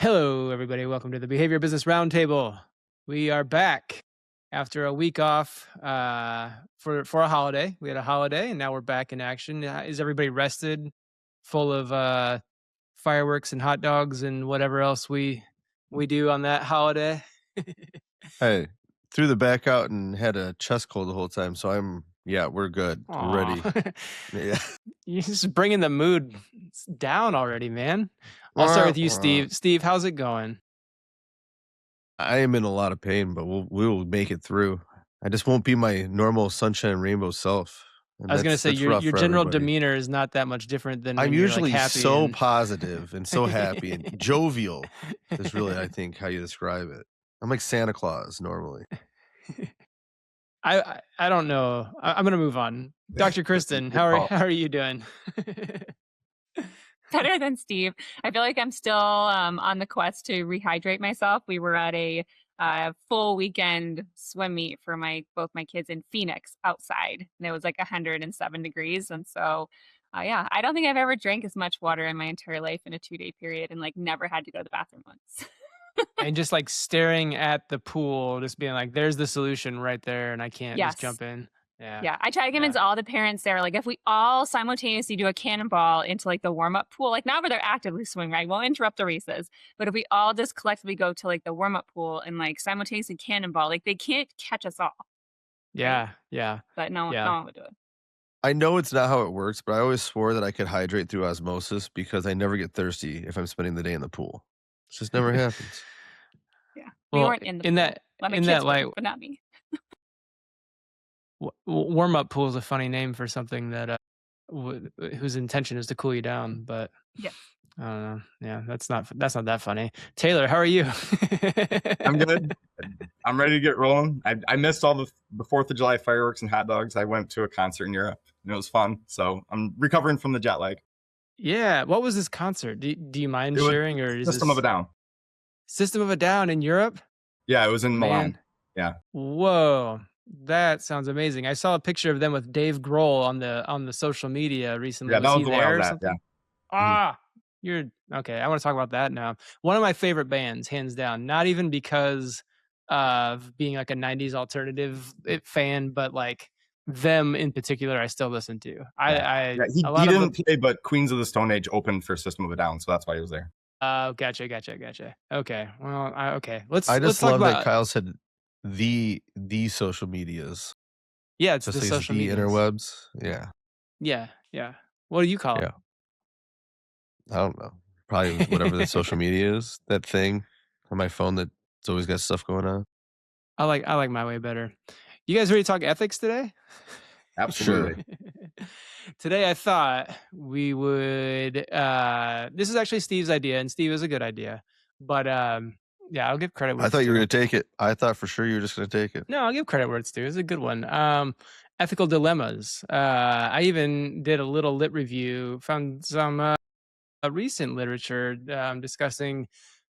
Hello, everybody. Welcome to the Behavior Business Roundtable. We are back after a week off for a holiday. We had a holiday, and now we're back in action. Is everybody rested, full of fireworks and hot dogs and whatever else we do on that holiday? Hey, threw the back out and had a chest cold the whole time, so we're good. We're ready. Aw. Yeah. You're just bringing the mood down already, man. I'll start with you, Steve. Steve, how's it going? I am in a lot of pain, but we'll make it through. I just won't be my normal sunshine and rainbow self, and I was gonna say that's your rough your for general everybody. demeanor is not that much different than I'm when you're like usually happy so and positive and so happy and jovial is really, I think, how you describe it. I'm like Santa Claus normally. I don't know. I'm gonna move on. Dr. Kristen, Good call. how are you doing? Better than Steve. I feel like I'm still on the quest to rehydrate myself. We were at a full weekend swim meet for both my kids in Phoenix outside, and it was like 107 degrees. And so, yeah, I don't think I've ever drank as much water in my entire life in a 2-day period, and like never had to go to the bathroom once. And just like staring at the pool, just being like, "There's the solution right there," and I can't just Yes. jump in. Yeah. Yeah, I try to convince all the parents there, like if we all simultaneously do a cannonball into like the warm-up pool, like not where they're actively swimming, right? Won't interrupt the races. But if we all just collectively go to like the warm-up pool and like simultaneously cannonball, like they can't catch us all. Yeah. Yeah. But no Yeah. one would do it. I know it's not how it works, but I always swore that I could hydrate through osmosis because I never get thirsty if I'm spending the day in the pool. It just never happens. Yeah. We Well, weren't in the in pool. that Let my in kids that swim, light, but not me. warm-up pool is a funny name for something that whose intention is to cool you down, but Yeah. I don't know. Yeah, that's not that funny. Taylor, how are you? I'm good. I'm ready to get rolling. I missed all the 4th of July fireworks and hot dogs. I went to a concert in Europe, and it was fun. So I'm recovering from the jet lag. Yeah, what was this concert? Do you mind It was sharing, or is System of a Down. System of a Down in Europe? Yeah, it was in Milan. Man. Yeah. Whoa, that sounds amazing. I saw a picture of them with Dave Grohl on the social media recently. Yeah, that was he the one I there or was at. something? Yeah. Ah, you're okay. I want to talk about that now. One of my favorite bands, hands down. Not even because of being like a '90s alternative fan, but like them in particular, I still listen to. Yeah, he A lot of didn't play, but Queens of the Stone Age opened for System of a Down, so that's why he was there. Gotcha. Okay, well, okay. Let's I just talk love that about. Kyle said the social medias, Yeah, it's just the like social the medias. interwebs. Yeah, Yeah. What do you call it? yeah. I don't know. Probably whatever the social media is. That thing on my phone that's always got stuff going on. I like my way better. You guys ready to talk ethics today? Absolutely. Today I thought we would this is actually Steve's idea, and Steve is a good idea. But yeah, I'll give credit where I it's thought you were due. going to take it. I thought for sure you were just going to take it. No, I'll give credit where it's due. It's a good one. Ethical dilemmas. I even did a little lit review, found some recent literature discussing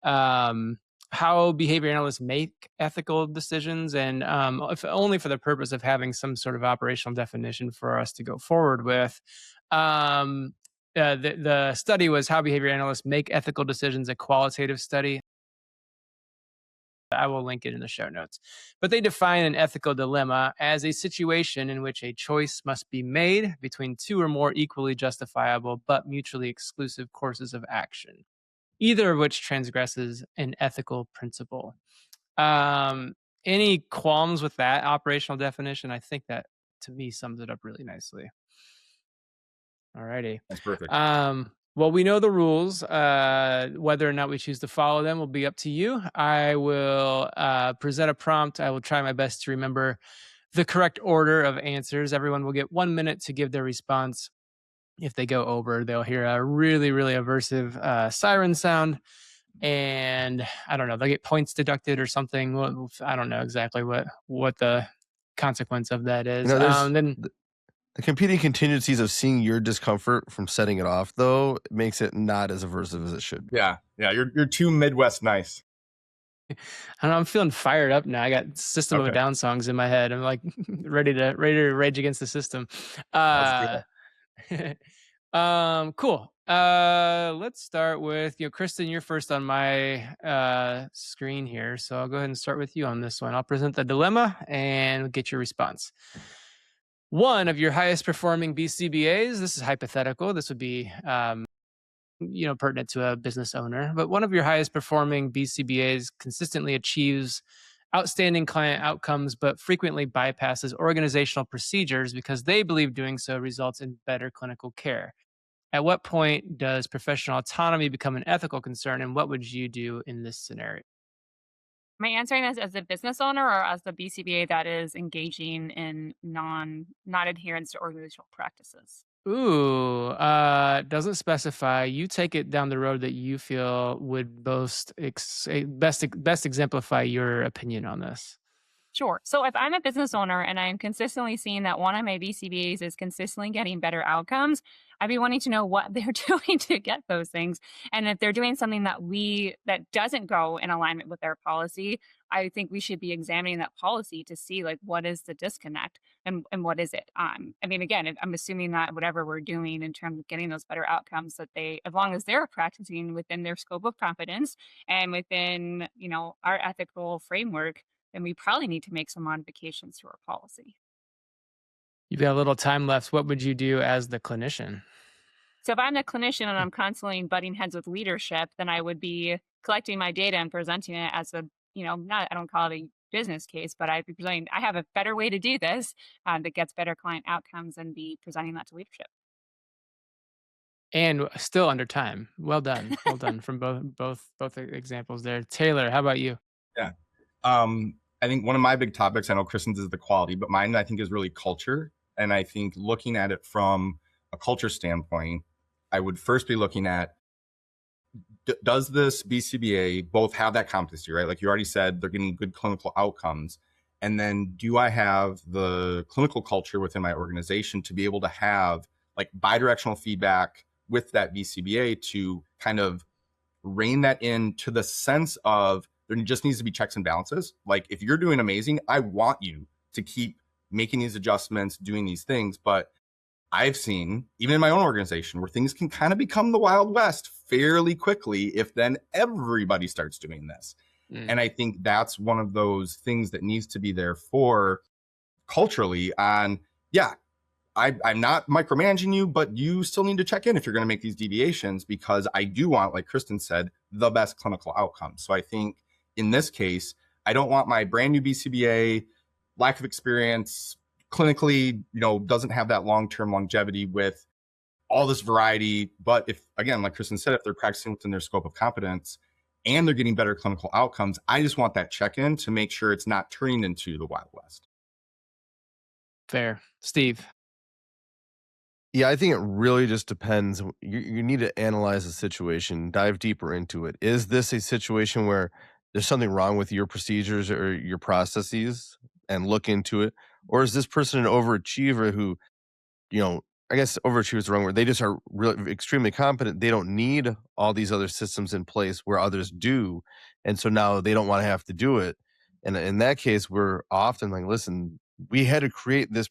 how behavior analysts make ethical decisions, and if only for the purpose of having some sort of operational definition for us to go forward with. The study was how behavior analysts make ethical decisions, a qualitative study. I will link it in the show notes. But they define an ethical dilemma as a situation in which a choice must be made between two or more equally justifiable but mutually exclusive courses of action, either of which transgresses an ethical principle. Any qualms with that operational definition? I think that, to me, sums it up really nicely. All righty. That's perfect. Well, we know the rules. Whether or not we choose to follow them will be up to you. I will present a prompt. I will try my best to remember the correct order of answers. Everyone will get 1 minute to give their response. If they go over, they'll hear a really, really aversive siren sound. And I don't know, they'll get points deducted or something. I don't know exactly what the consequence of that is. Then the competing contingencies of seeing your discomfort from setting it off, though, makes it not as aversive as it should be. Yeah. You're too Midwest nice. I don't know, I'm feeling fired up now. I got System of a Down songs in my head. I'm like ready to rage against the system. Cool. Let's start with, Kristen, you're first on my screen here. So I'll go ahead and start with you on this one. I'll present the dilemma and get your response. One of your highest performing BCBAs, this is hypothetical. This would be, pertinent to a business owner, but one of your highest performing BCBAs consistently achieves outstanding client outcomes, but frequently bypasses organizational procedures because they believe doing so results in better clinical care. At what point does professional autonomy become an ethical concern, and what would you do in this scenario? Am I answering this as a business owner or as the BCBA that is engaging in not adherence to organizational practices? Ooh, doesn't specify. You take it down the road that you feel would best exemplify your opinion on this. Sure. So if I'm a business owner and I'm consistently seeing that one of my BCBAs is consistently getting better outcomes, I'd be wanting to know what they're doing to get those things. And if they're doing something that doesn't go in alignment with their policy, I think we should be examining that policy to see like what is the disconnect and what is it. I mean, again, I'm assuming that whatever we're doing in terms of getting those better outcomes, that they, as long as they're practicing within their scope of competence and within, our ethical framework, then we probably need to make some modifications to our policy. You've got a little time left. What would you do as the clinician? So if I'm the clinician and I'm constantly butting heads with leadership, then I would be collecting my data and presenting it as a, not, I don't call it a business case, but I'd be presenting, I have a better way to do this that gets better client outcomes and be presenting that to leadership. And still under time. Well done. Well done from both examples there. Taylor, how about you? Yeah. I think one of my big topics, I know Kristen's is the quality, but mine I think is really culture. And I think looking at it from a culture standpoint, I would first be looking at, does this BCBA both have that competency, right? Like you already said, they're getting good clinical outcomes. And then do I have the clinical culture within my organization to be able to have like bidirectional feedback with that BCBA to kind of rein that in to the sense of there just needs to be checks and balances. Like if you're doing amazing, I want you to keep making these adjustments, doing these things. But I've seen, even in my own organization, where things can kind of become the Wild West fairly quickly if then everybody starts doing this. And I think that's one of those things that needs to be there for culturally on, yeah, I'm not micromanaging you, but you still need to check in if you're going to make these deviations, because I do want, like Kristen said, the best clinical outcomes. So I think in this case, I don't want my brand new BCBA, lack of experience, clinically, doesn't have that long-term longevity with all this variety. But if, again, like Kristen said, if they're practicing within their scope of competence and they're getting better clinical outcomes, I just want that check-in to make sure it's not turning into the Wild West. Fair. Steve. Yeah, I think it really just depends. You need to analyze the situation, dive deeper into it. Is this a situation where there's something wrong with your procedures or your processes, and look into it? Or is this person an overachiever who, I guess overachiever is the wrong word. They just are really extremely competent. They don't need all these other systems in place where others do. And so now they don't want to have to do it. And in that case, we're often like, listen, we had to create this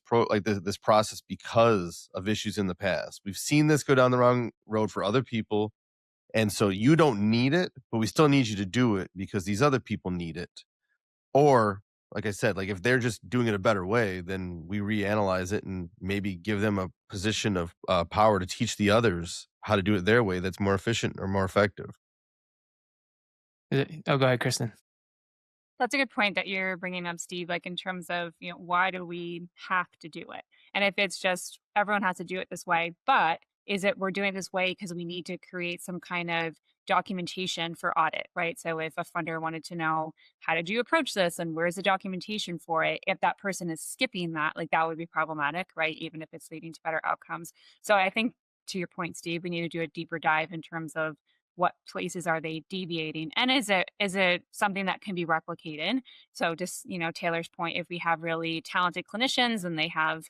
process because of issues in the past. We've seen this go down the wrong road for other people. And so you don't need it, but we still need you to do it because these other people need it. Or, like I said, like if they're just doing it a better way, then we reanalyze it and maybe give them a position of power to teach the others how to do it their way that's more efficient or more effective. Oh, go ahead, Kristen. That's a good point that you're bringing up, Steve, like in terms of, why do we have to do it? And if it's just everyone has to do it this way, but is it we're doing it this way because we need to create some kind of documentation for audit, right? So if a funder wanted to know, how did you approach this and where's the documentation for it? If that person is skipping that, like that would be problematic, right? Even if it's leading to better outcomes. So I think to your point, Steve, we need to do a deeper dive in terms of what places are they deviating, and is it something that can be replicated? So just Taylor's point, if we have really talented clinicians and they have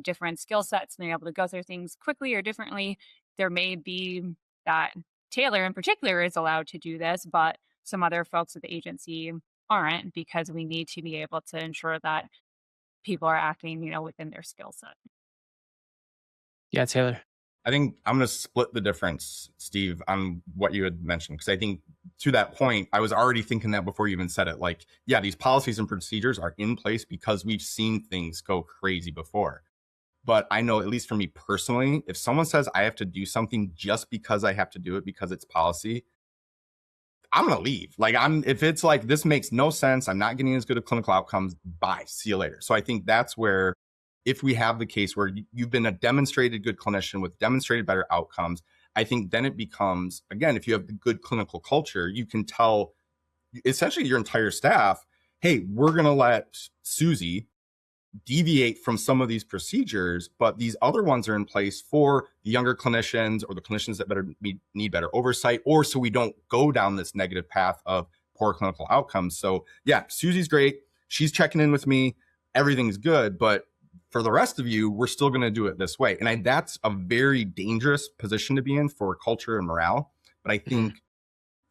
different skill sets and they're able to go through things quickly or differently, there may be that Taylor in particular is allowed to do this, but some other folks at the agency aren't, because we need to be able to ensure that people are acting within their skill set. Yeah, Taylor. I think I'm going to split the difference, Steve, on what you had mentioned, because I think to that point, I was already thinking that before you even said it. Like, yeah, these policies and procedures are in place because we've seen things go crazy before. But I know, at least for me personally, if someone says I have to do something just because I have to do it because it's policy, I'm going to leave. Like, if it's like, this makes no sense, I'm not getting as good of clinical outcomes, bye, see you later. So I think that's where, if we have the case where you've been a demonstrated good clinician with demonstrated better outcomes, I think then it becomes, again, if you have the good clinical culture, you can tell essentially your entire staff, hey, we're going to let Susie deviate from some of these procedures, but these other ones are in place for the younger clinicians or the clinicians that need better oversight, or so we don't go down this negative path of poor clinical outcomes. So yeah, Susie's great. She's checking in with me. Everything's good. But for the rest of you, we're still going to do it this way. And that's a very dangerous position to be in for culture and morale. But I think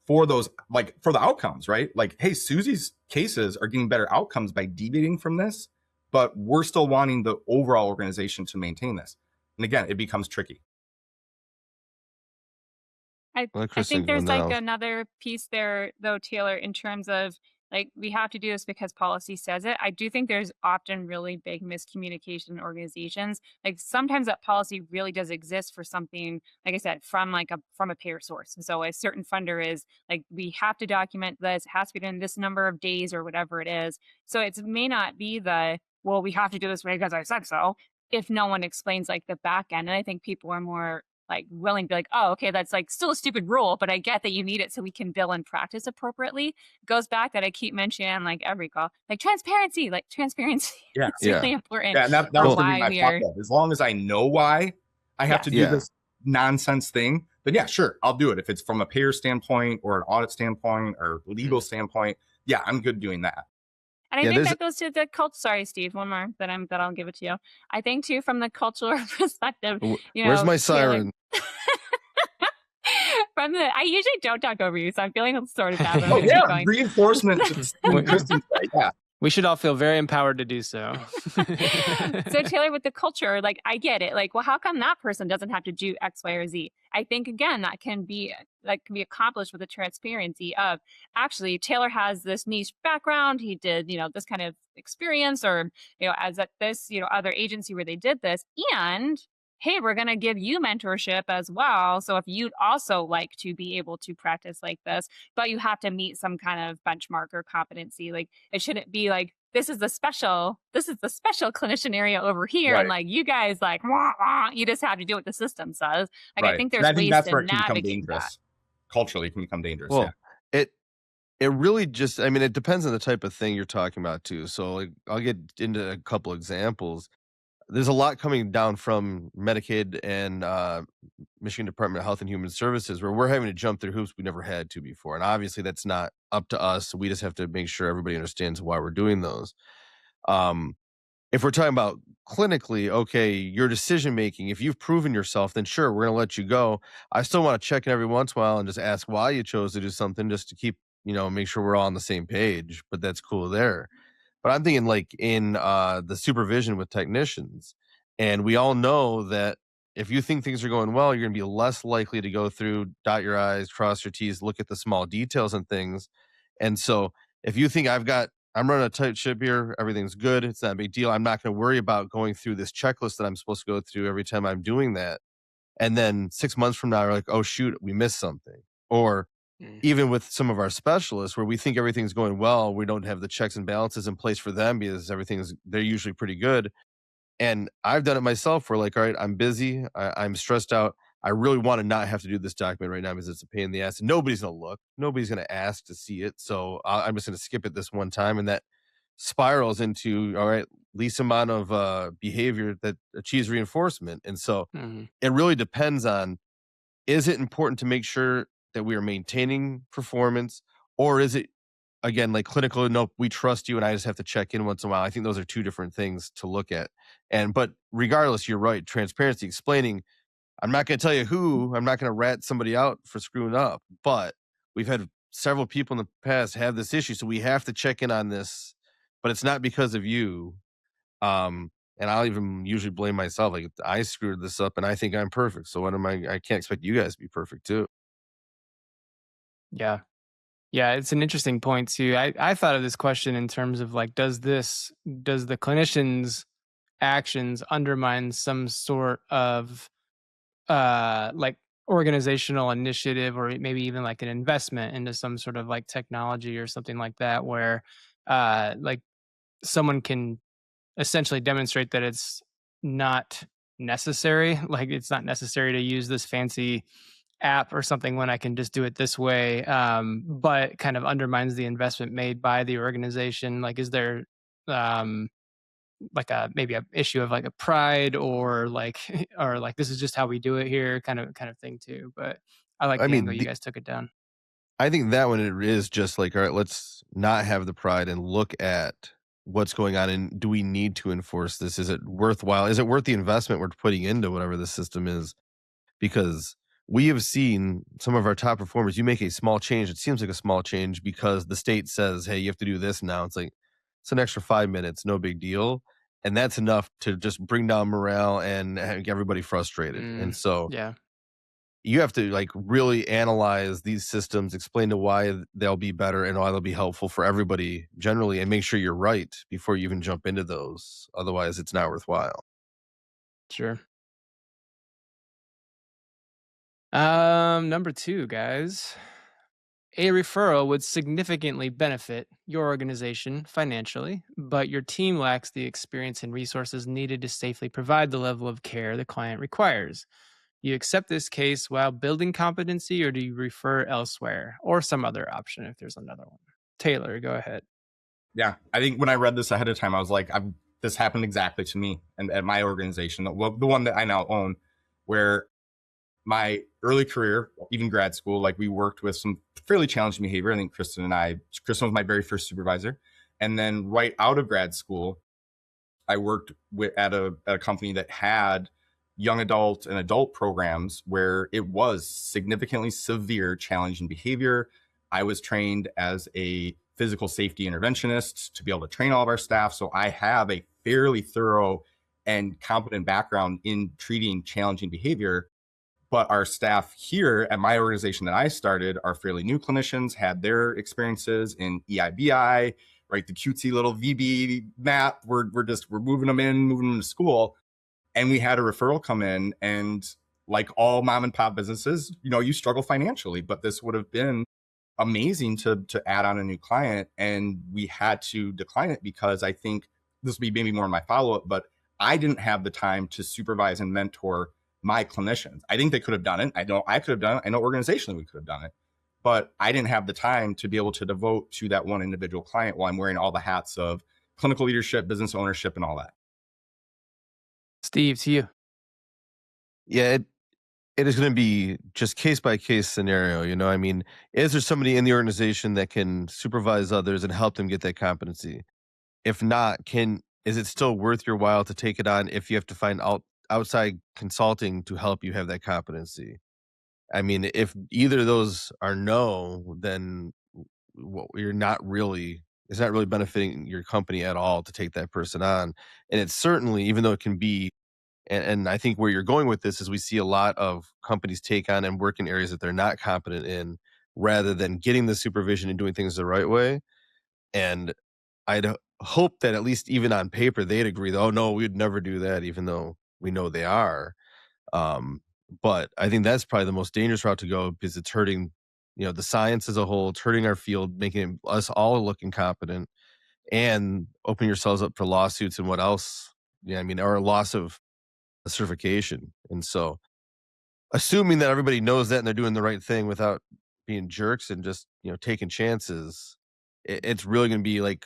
for those, like for the outcomes, right? Like, hey, Susie's cases are getting better outcomes by deviating from this, but we're still wanting the overall organization to maintain this. And again, it becomes tricky. I think there's like another piece there though, Taylor, in terms of like, we have to do this because policy says it. I do think there's often really big miscommunication in organizations. Like sometimes that policy really does exist for something, like I said, from a payer source. So a certain funder is like, we have to document this, it has to be done in this number of days or whatever it is. So it may not be well, we have to do this way because I said so, if no one explains like the back end. And I think people are more like willing to be like, oh, okay, that's like still a stupid rule, but I get that you need it so we can bill and practice appropriately. Goes back that I keep mentioning like every call, like transparency Yeah. it's really important. Yeah, and that was going to be my thought. As long as I know why I have to do this nonsense thing, then yeah, sure, I'll do it. If it's from a payer standpoint or an audit standpoint or legal standpoint, yeah, I'm good doing that. And I think that goes to the culture. Sorry, Steve, one more that I'll give it to you. I think too, from the cultural perspective, where's my siren? I usually don't talk over you, so I'm feeling sort of bad. Oh yeah, reinforcement. Kristen, yeah. We should all feel very empowered to do so. So Taylor, with the culture, like I get it. Like, well, how come that person doesn't have to do X, Y, or Z? I think again that can be accomplished with the transparency of actually Taylor has this niche background. He did, this kind of experience, or as at this, other agency where they did this, and hey, we're going to give you mentorship as well. So if you'd also like to be able to practice like this, but you have to meet some kind of benchmark or competency, like it shouldn't be like, this is the special clinician area over here. Right. And like, you guys like, wah, wah, you just have to do what the system says. Like, right. I think there's ways to navigate that. Culturally, it can become dangerous. Well, it really just, I mean, it depends on the type of thing you're talking about too. So like, I'll get into a couple examples. There's a lot coming down from Medicaid and Michigan Department of Health and Human Services where we're having to jump through hoops we never had to before. And obviously that's not up to us. So we just have to make sure everybody understands why we're doing those. If we're talking about clinically, okay, your decision making, if you've proven yourself, then sure, we're going to let you go. I still want to check in every once in a while and just ask why you chose to do something just to keep, make sure we're all on the same page. But that's cool there. But I'm thinking like in the supervision with technicians, and we all know that if you think things are going well, you're going to be less likely to go through, dot your I's, cross your T's, look at the small details and things. And so if you think I'm running a tight ship here, everything's good, it's not a big deal, I'm not going to worry about going through this checklist that I'm supposed to go through every time I'm doing that. And then 6 months from now, you're like, oh, shoot, we missed something. Or even with some of our specialists where we think everything's going well, we don't have the checks and balances in place for them because they're usually pretty good. And I've done it myself where like, all right, I'm busy. I'm stressed out. I really want to not have to do this document right now because it's a pain in the ass. And nobody's going to look. Nobody's going to ask to see it. So I'm just going to skip it this one time. And that spirals into, all right, least amount of behavior that achieves reinforcement. And so it really depends on, is it important to make sure that we are maintaining performance, or is it, again, like clinical, nope, we trust you and I just have to check in once in a while? I think those are two different things to look at. But regardless, you're right, transparency, explaining, I'm not going to tell you who, I'm not going to rat somebody out for screwing up, but we've had several people in the past have this issue, so we have to check in on this, but it's not because of you. And And I'll even usually blame myself. Like, I screwed this up and I think I'm perfect. So what am I can't expect you guys to be perfect too. Yeah. Yeah, it's an interesting point too. I thought of this question in terms of like, does the clinician's actions undermine some sort of like organizational initiative, or maybe even like an investment into some sort of like technology or something like that, where like someone can essentially demonstrate that it's not necessary, like it's not necessary to use this fancy app or something when I can just do it this way, but kind of undermines the investment made by the organization. Like, is there um, like a maybe a issue of like a pride, or like or like this is just how we do it here, kind of thing too. But I like I the angle mean, you guys took it down. I think that one it is just like, all right, let's not have the pride and look at what's going on and do we need to enforce this? Is it worthwhile? Is it worth the investment we're putting into whatever the system is? Because we have seen some of our top performers, you make a small change, it seems like a small change because the state says, "Hey, you have to do this now." It's like it's an extra 5 minutes, no big deal, and that's enough to just bring down morale and have everybody frustrated. And so Yeah, you have to like really analyze these systems, explain to why they'll be better and why they'll be helpful for everybody generally, and make sure you're right before you even jump into those. Otherwise, it's not worthwhile. sure. Number two, guys. A referral would significantly benefit your organization financially, but your team lacks the experience and resources needed to safely provide the level of care the client requires. You accept this case while building competency, or do you refer elsewhere or some other option if there's another one? Taylor, go ahead. Yeah, I think when I read this ahead of time, I was like, this happened exactly to me and at my organization, the one that I now own, where my early career, even grad school, like we worked with some fairly challenging behavior. I think Kristen was my very first supervisor. And then right out of grad school, I worked at a company that had young adult and adult programs where it was significantly severe challenging behavior. I was trained as a physical safety interventionist to be able to train all of our staff. So I have a fairly thorough and competent background in treating challenging behavior. But our staff here at my organization that I started are fairly new clinicians, had their experiences in EIBI, right? The cutesy little VB map. We're moving them to school. And we had a referral come in, and like all mom and pop businesses, you struggle financially, but this would have been amazing to add on a new client. And we had to decline it because I think this will be maybe more in my follow-up, but I didn't have the time to supervise and mentor my clinicians. I think they could have done it. I know I could have done it. I know organizationally we could have done it, but I didn't have the time to be able to devote to that one individual client while I'm wearing all the hats of clinical leadership, business ownership, and all that. Steve, to you. Yeah, it is going to be just case by case scenario. I mean, is there somebody in the organization that can supervise others and help them get that competency? If not, is it still worth your while to take it on if you have to find outside consulting to help you have that competency? I mean, if either of those are no, then you're not really, it's not really benefiting your company at all to take that person on. And it's certainly, even though it can be, and I think where you're going with this is we see a lot of companies take on and work in areas that they're not competent in rather than getting the supervision and doing things the right way. And I'd hope that at least even on paper, they'd agree that, oh no, we'd never do that, even though we know they are. Um, but I think that's probably the most dangerous route to go because it's hurting, the science as a whole, it's hurting our field, making us all look incompetent and opening yourselves up for lawsuits and what else. Yeah, I mean, or a loss of a certification. And so assuming that everybody knows that and they're doing the right thing without being jerks and just, taking chances, it's really going to be like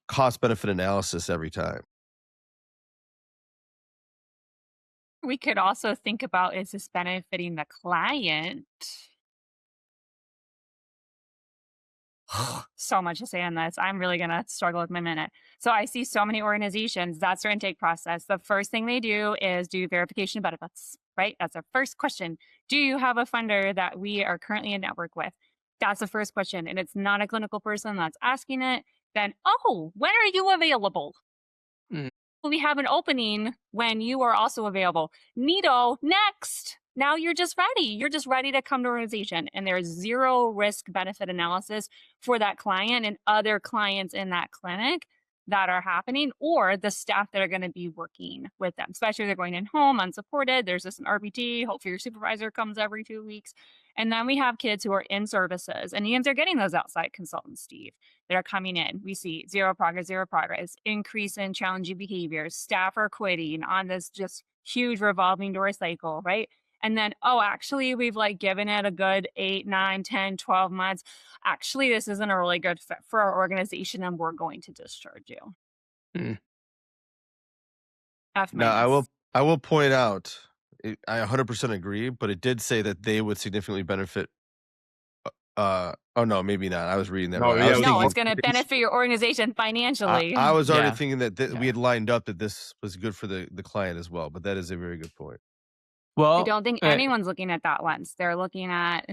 cost benefit analysis every time. We could also think about, is this benefiting the client? So much to say on this. I'm really going to struggle with my minute. So I see so many organizations, that's their intake process. The first thing they do is do verification of benefits, right? That's our first question. Do you have a funder that we are currently in network with? That's the first question. And it's not a clinical person that's asking it. Then, oh, when are you available? we have an opening when you are also available. Neato, next. Now you're just ready. You're just ready to come to organization. And there's zero risk benefit analysis for that client and other clients in that clinic that are happening, or the staff that are going to be working with them, especially if they're going in home unsupported. There's just an RPT. Hopefully your supervisor comes every 2 weeks. And then we have kids who are in services, and they're getting those outside consultants, Steve, that are coming in. We see zero progress, increase in challenging behaviors, staff are quitting on this just huge revolving door cycle, right? And then, oh, actually, we've like given it a good 8, 9, 10, 12 months. Actually, this isn't a really good fit for our organization and we're going to discharge you. Mm. F Now, minus. I will point out, I 100% agree, but it did say that they would significantly benefit. Oh no, maybe not. I was reading that No, wrong. I yeah, was it was No, thinking, it's going to benefit your organization financially. I was already Yeah. thinking that we Yeah. had lined up that this was good for the client as well, but that is a very good point. Well, I don't think anyone's looking at that lens. They're looking at,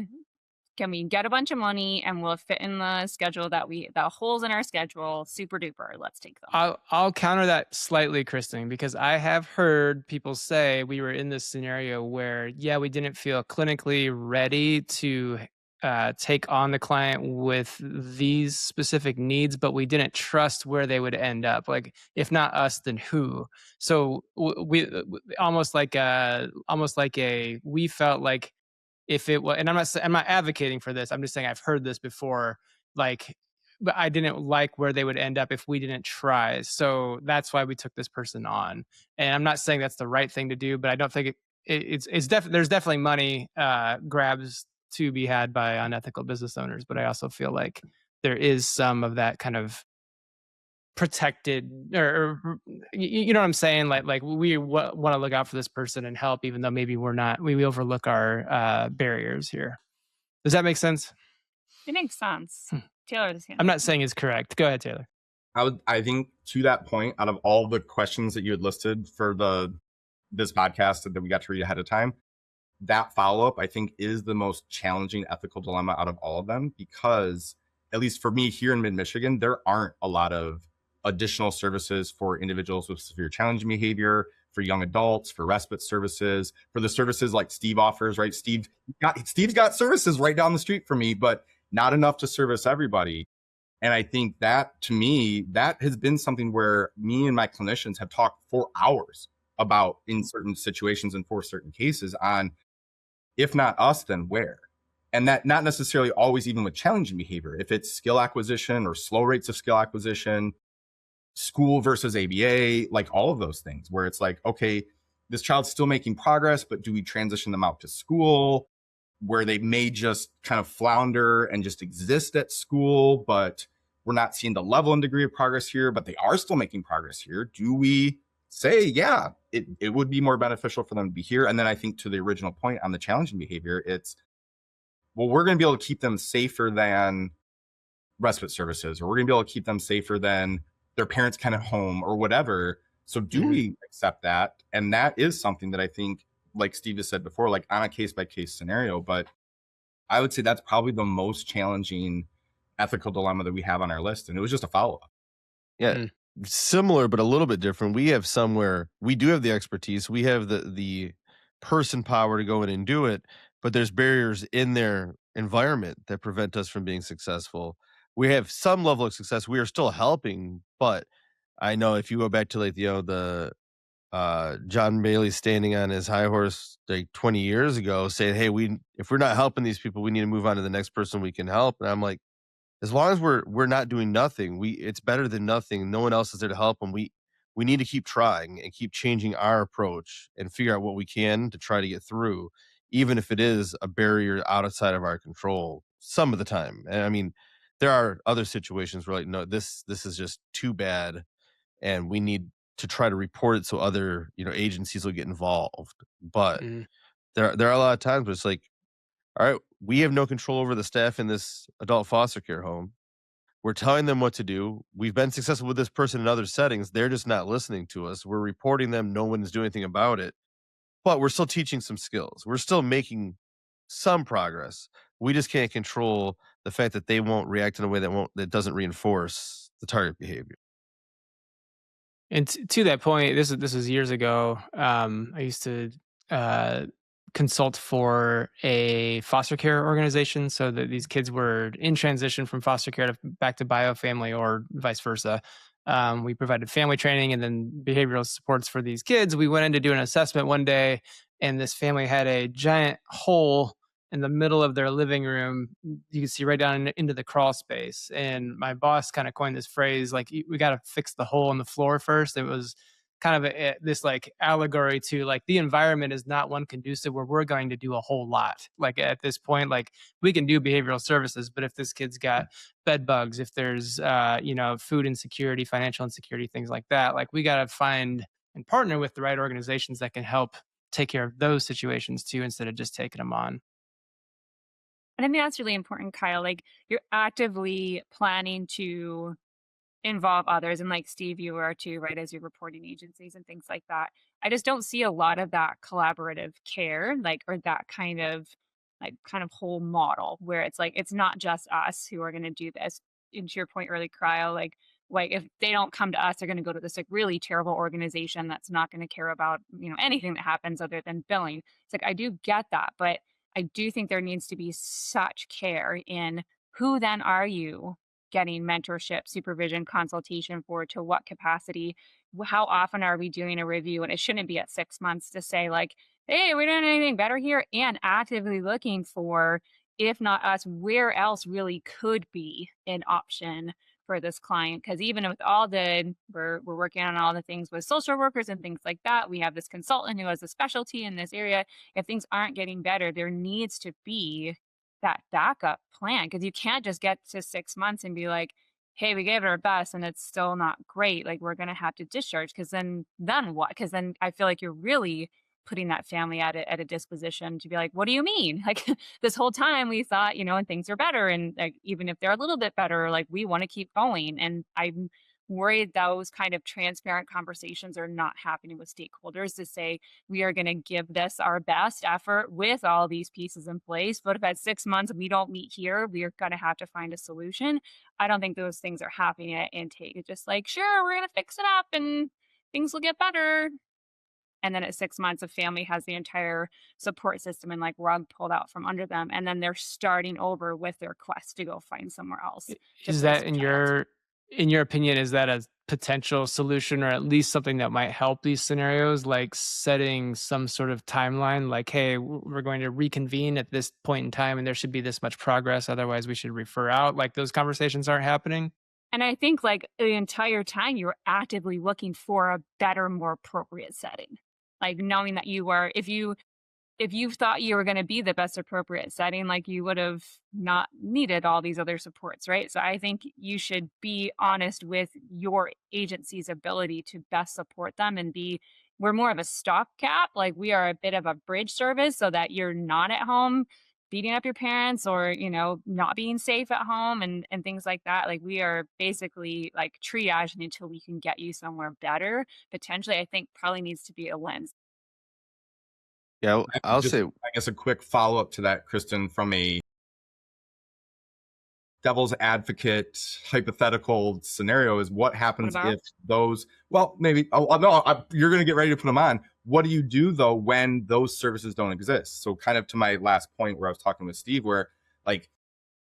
can we get a bunch of money and we'll fit in the schedule the holes in our schedule, super duper, let's take them. I'll counter that slightly, Kristen, because I have heard people say we were in this scenario where, yeah, we didn't feel clinically ready to take on the client with these specific needs, but we didn't trust where they would end up. Like, if not us, then who? So almost like we felt like if it was, and I'm not advocating for this. I'm just saying I've heard this before. Like, but I didn't like where they would end up if we didn't try. So that's why we took this person on. And I'm not saying that's the right thing to do, but I don't think it's definitely, there's definitely money grabs to be had by unethical business owners. But I also feel like there is some of that kind of protected, or you know what I'm saying? Like we want to look out for this person and help, even though maybe we're not. We overlook our barriers here. Does that make sense? It makes sense. Taylor, I'm not saying it's correct. Go ahead, Taylor. I think to that point, out of all the questions that you had listed for this podcast that we got to read ahead of time, that follow-up, I think, is the most challenging ethical dilemma out of all of them, because at least for me here in mid-Michigan, there aren't a lot of additional services for individuals with severe challenging behavior, for young adults, for respite services, for the services like Steve offers, right? Steve's got services right down the street from me, but not enough to service everybody. And I think that, to me, that has been something where me and my clinicians have talked for hours about in certain situations and for certain cases on, if not us, then where? And that not necessarily always even with challenging behavior. If it's skill acquisition or slow rates of skill acquisition, school versus ABA, like all of those things where it's like, okay, this child's still making progress, but do we transition them out to school where they may just kind of flounder and just exist at school, but we're not seeing the level and degree of progress here, but they are still making progress here? Do we say, yeah, it would be more beneficial for them to be here? And then I think to the original point on the challenging behavior, it's, well, we're going to be able to keep them safer than respite services, or we're going to be able to keep them safer than their parents kind of home or whatever. So do we accept that? And that is something that I think, like Steve has said before, like on a case by case scenario, but I would say that's probably the most challenging ethical dilemma that we have on our list. And it was just a follow-up. Yeah. Similar, but a little bit different. We have somewhere, we do have the expertise. We have the person power to go in and do it, but there's barriers in their environment that prevent us from being successful. We have some level of success. We are still helping, but I know if you go back to like, the John Bailey standing on his high horse like 20 years ago saying, hey, if we're not helping these people, we need to move on to the next person we can help. And I'm like, as long as we're not doing nothing, it's better than nothing. No one else is there to help them. We need to keep trying and keep changing our approach and figure out what we can to try to get through, even if it is a barrier outside of our control some of the time. And I mean, there are other situations where like, no, this is just too bad, and we need to try to report it so other agencies will get involved. But there are a lot of times where it's like, all right, we have no control over the staff in this adult foster care home. We're telling them what to do. We've been successful with this person in other settings. They're just not listening to us. We're reporting them. No one's doing anything about it. But we're still teaching some skills. We're still making some progress. We just can't control the fact that they won't react in a way that doesn't reinforce the target behavior. And to that point, this was years ago. I used to uh, consult for a foster care organization, so that these kids were in transition from foster care to back to bio family or vice versa. We provided family training and then behavioral supports for these kids. We went in to do an assessment one day, and this family had a giant hole in the middle of their living room. You can see right down into the crawl space. And my boss kind of coined this phrase, like, we got to fix the hole in the floor first. It was kind of this like allegory to like the environment is not one conducive where we're going to do a whole lot. Like at this point, like we can do behavioral services, but if this kid's got bed bugs, if there's food insecurity, financial insecurity, things like that, like we got to find and partner with the right organizations that can help take care of those situations too, instead of just taking them on. And I think that's really important, Kyle. Like you're actively planning to involve others. And like Steve, you are too, right? As you're reporting agencies and things like that. I just don't see a lot of that collaborative care, like, or that kind of whole model where it's like, it's not just us who are going to do this. And to your point early, Cryo, like if they don't come to us, they're going to go to this like really terrible organization that's not going to care about, anything that happens other than billing. It's like, I do get that, but I do think there needs to be such care in who then are you getting mentorship, supervision, consultation for, to what capacity, how often are we doing a review? And it shouldn't be at 6 months to say like, hey, we're doing anything better here, and actively looking for, if not us, where else really could be an option for this client. Because even with all we're working on all the things with social workers and things like that. We have this consultant who has a specialty in this area. If things aren't getting better, there needs to be that backup plan, because you can't just get to 6 months and be like, hey, we gave it our best and it's still not great. Like we're going to have to discharge, because then what? Because then I feel like you're really putting that family at a disposition to be like, what do you mean? Like this whole time we thought, and things are better. And like, even if they're a little bit better, like we want to keep going. And I'm worried those kind of transparent conversations are not happening with stakeholders to say, we are going to give this our best effort with all these pieces in place. But if at 6 months we don't meet here, we are going to have to find a solution. I don't think those things are happening at intake. It's just like, sure, we're going to fix it up and things will get better. And then at 6 months, a family has the entire support system and like rug pulled out from under them. And then they're starting over with their quest to go find somewhere else to Is place that their child. in your opinion, is that a potential solution, or at least something that might help these scenarios, like setting some sort of timeline, like, hey, we're going to reconvene at this point in time and there should be this much progress, otherwise we should refer out, like those conversations aren't happening? And I think like the entire time you're actively looking for a better, more appropriate setting. Like knowing that if you thought you were going to be the best appropriate setting, like you would have not needed all these other supports, right? So I think you should be honest with your agency's ability to best support them and we're more of a stopgap. Like we are a bit of a bridge service so that you're not at home beating up your parents or, not being safe at home and things like that. Like we are basically like triaging until we can get you somewhere better. Potentially, I think probably needs to be a lens. Yeah, I'll Just, say I guess, a quick follow up to that, Kristen, from a devil's advocate hypothetical scenario is what What happens about? if those, well, maybe, no, you're going to get ready to put them on. What do you do though when those services don't exist? So kind of to my last point where I was talking with Steve, where like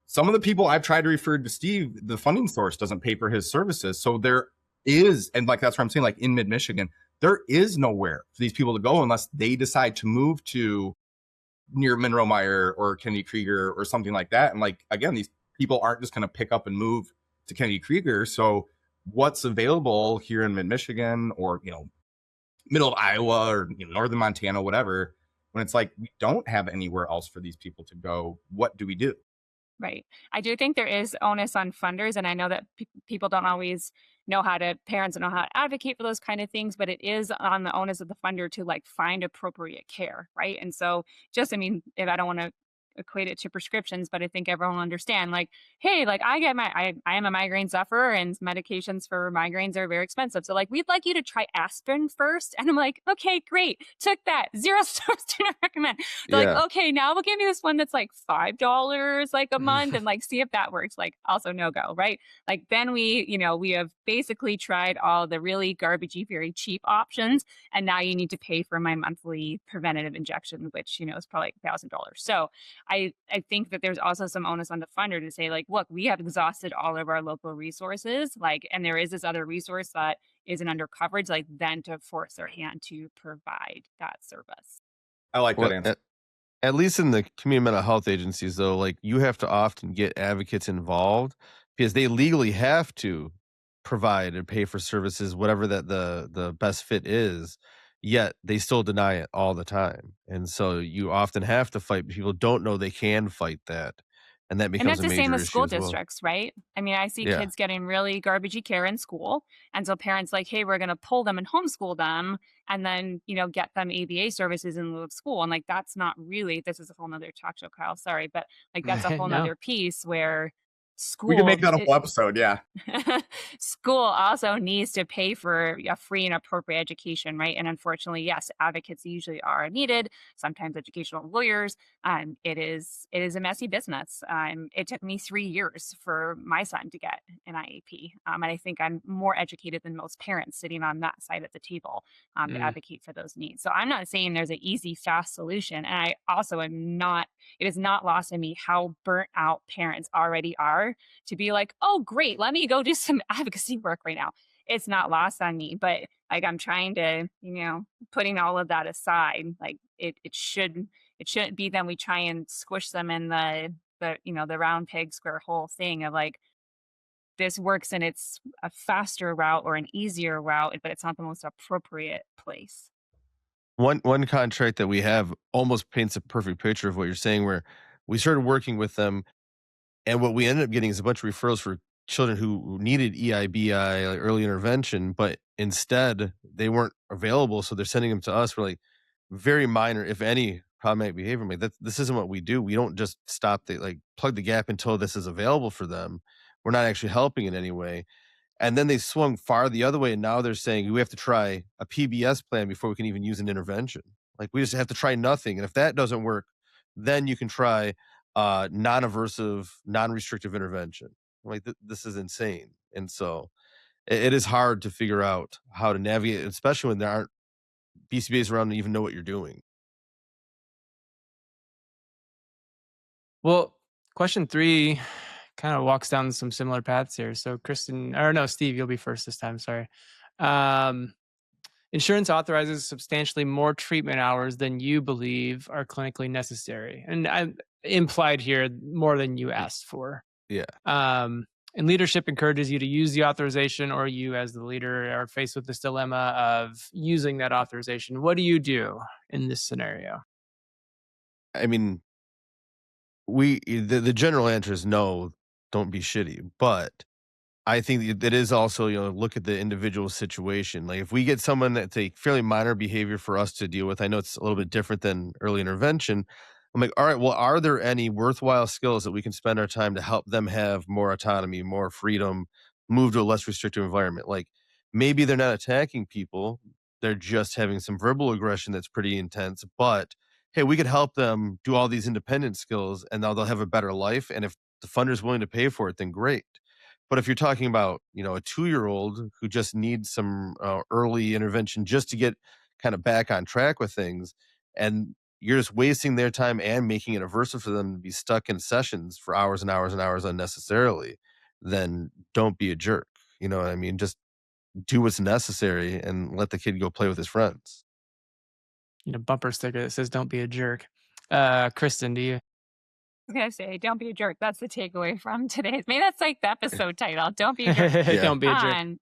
some of the people I've tried to refer to Steve, the funding source doesn't pay for his services. So there is, and like that's what I'm saying, like in mid-Michigan, there is nowhere for these people to go unless they decide to move to near Monroe Meyer or Kennedy Krieger or something like that. And like, again, these people aren't just going to pick up and move to Kennedy Krieger. So what's available here in mid-Michigan or, middle of Iowa or northern Montana, whatever, when it's like, we don't have anywhere else for these people to go, what do we do? Right. I do think there is onus on funders, and I know that people don't always parents don't know how to advocate for those kind of things, but it is on the onus of the funder to like find appropriate care, right? And so, just, I mean, if I don't want to equate it to prescriptions, but I think everyone will understand, like, hey, like I am a migraine sufferer and medications for migraines are very expensive. So like, we'd like you to try aspirin first. And I'm like, okay, great. Took that. 0 stars, do not recommend. They're like, Yeah. okay, now we'll give you this one that's like $5 like a month and like see if that works. Like also no go, right? Like then we have basically tried all the really garbagey, very cheap options. And now you need to pay for my monthly preventative injection, which, is probably $1,000. So I think that there's also some onus on the funder to say, like, look, we have exhausted all of our local resources, like, and there is this other resource that isn't under coverage, like, then to force their hand to provide that service. I like that Well, answer. at least in the community mental health agencies, though, like you have to often get advocates involved because they legally have to provide and pay for services, whatever that the best fit is. Yet they still deny it all the time, and so you often have to fight. People don't know they can fight that, and that And becomes that's a the same major with issue school as well. districts, right? I mean, I see Yeah. kids getting really garbagey care in school. And so parents like, hey, we're going to pull them and homeschool them and then, get them ABA services in lieu of school. And like, that's not really, this is a whole nother talk show, Kyle, sorry, but like, that's a whole No. nother piece where We could school, make that a whole episode. Yeah. school also needs to pay for a free and appropriate education, right? And unfortunately, yes, advocates usually are needed. Sometimes educational lawyers. It is a messy business. It took me 3 years for my son to get an IEP, and I think I'm more educated than most parents sitting on that side of the table to Mm. advocate for those needs. So I'm not saying there's an easy, fast solution, and I also am not. It is not lost on me how burnt out parents already are to be like, oh, great, let me go do some advocacy work right now. It's not lost on me, but like I'm trying to, putting all of that aside, like it shouldn't be then we try and squish them in the round peg square hole thing of like this works and it's a faster route or an easier route, but it's not the most appropriate place. One contract that we have almost paints a perfect picture of what you're saying, where we started working with them. And what we ended up getting is a bunch of referrals for children who needed EIBI, like early intervention, but instead they weren't available. So they're sending them to us for like very minor, if any, problematic behavior. I'm like, this isn't what we do. We don't just stop the like plug the gap until this is available for them. We're not actually helping in any way. And then they swung far the other way. And now they're saying we have to try a PBS plan before we can even use an intervention. Like we just have to try nothing. And if that doesn't work, then you can try non-aversive, non-restrictive intervention. Like this is insane. And so it is hard to figure out how to navigate, especially when there aren't BCBAs around to even know what you're doing. Well, question 3 kind of walks down some similar paths here. So, Kristen, or no, Steve, you'll be first this time. Sorry. Um, Insurance authorizes substantially more treatment hours than you believe are clinically necessary. And I implied here more than you asked for. Yeah. And leadership encourages you to use the authorization, or you as the leader are faced with this dilemma of using that authorization. What do you do in this scenario? I mean, the general answer is no, don't be shitty. But I think that is also, look at the individual situation. Like if we get someone that's a fairly minor behavior for us to deal with, I know it's a little bit different than early intervention. I'm like, all right, well, are there any worthwhile skills that we can spend our time to help them have more autonomy, more freedom, move to a less restrictive environment? Like maybe they're not attacking people, they're just having some verbal aggression that's pretty intense, but hey, we could help them do all these independent skills and now they'll have a better life. And if the funder's willing to pay for it, then great. But if you're talking about, a 2-year-old who just needs some early intervention just to get kind of back on track with things, and you're just wasting their time and making it aversive for them to be stuck in sessions for hours and hours and hours unnecessarily, then don't be a jerk. You know what I mean? Just do what's necessary and let the kid go play with his friends. Bumper sticker that says "Don't be a jerk." Kristen, do you? I was gonna say, don't be a jerk. That's the takeaway from today. Maybe that's like the episode title. Don't be a jerk. Yeah. Don't be a jerk.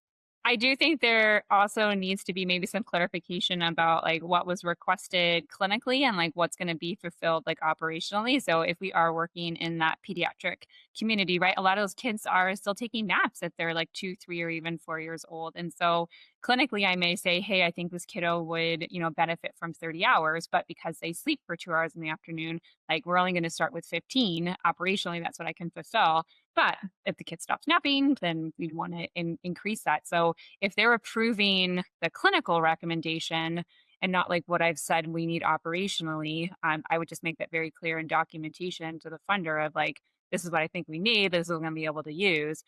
I do think there also needs to be maybe some clarification about like what was requested clinically and like what's going to be fulfilled like operationally. So if we are working in that pediatric community, right, a lot of those kids are still taking naps if they're like 2, 3, or even 4 years old. And so clinically, I may say, hey, I think this kiddo would, benefit from 30 hours, but because they sleep for 2 hours in the afternoon, like we're only going to start with 15. Operationally, that's what I can fulfill. But if the kid stops napping, then we'd want to increase that. So if they're approving the clinical recommendation and not like what I've said we need operationally, I would just make that very clear in documentation to the funder of like, this is what I think we need. This is what I'm going to be able to use.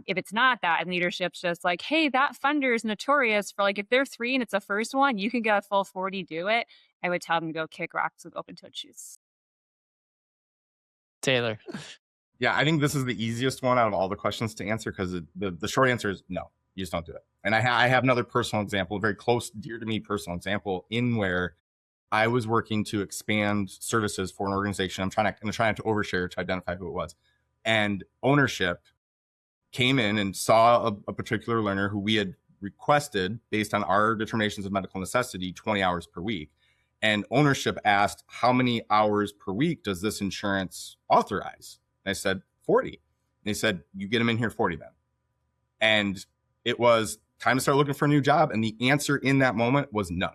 If it's not that, and leadership's just like, hey, that funder is notorious for like, if they're 3 and it's the first one, you can get a full 40, do it. I would tell them to go kick rocks with open-toed shoes. Taylor. Yeah, I think this is the easiest one out of all the questions to answer because the short answer is no, you just don't do it. And I have another personal example, a very close, dear to me personal example in where I was working to expand services for an organization. I'm trying not to overshare to identify who it was. And ownership came in and saw a particular learner who we had requested based on our determinations of medical necessity, 20 hours per week. And ownership asked, how many hours per week does this insurance authorize? And I said, 40. And they said, you get them in here 40 then. And it was time to start looking for a new job. And the answer in that moment was no.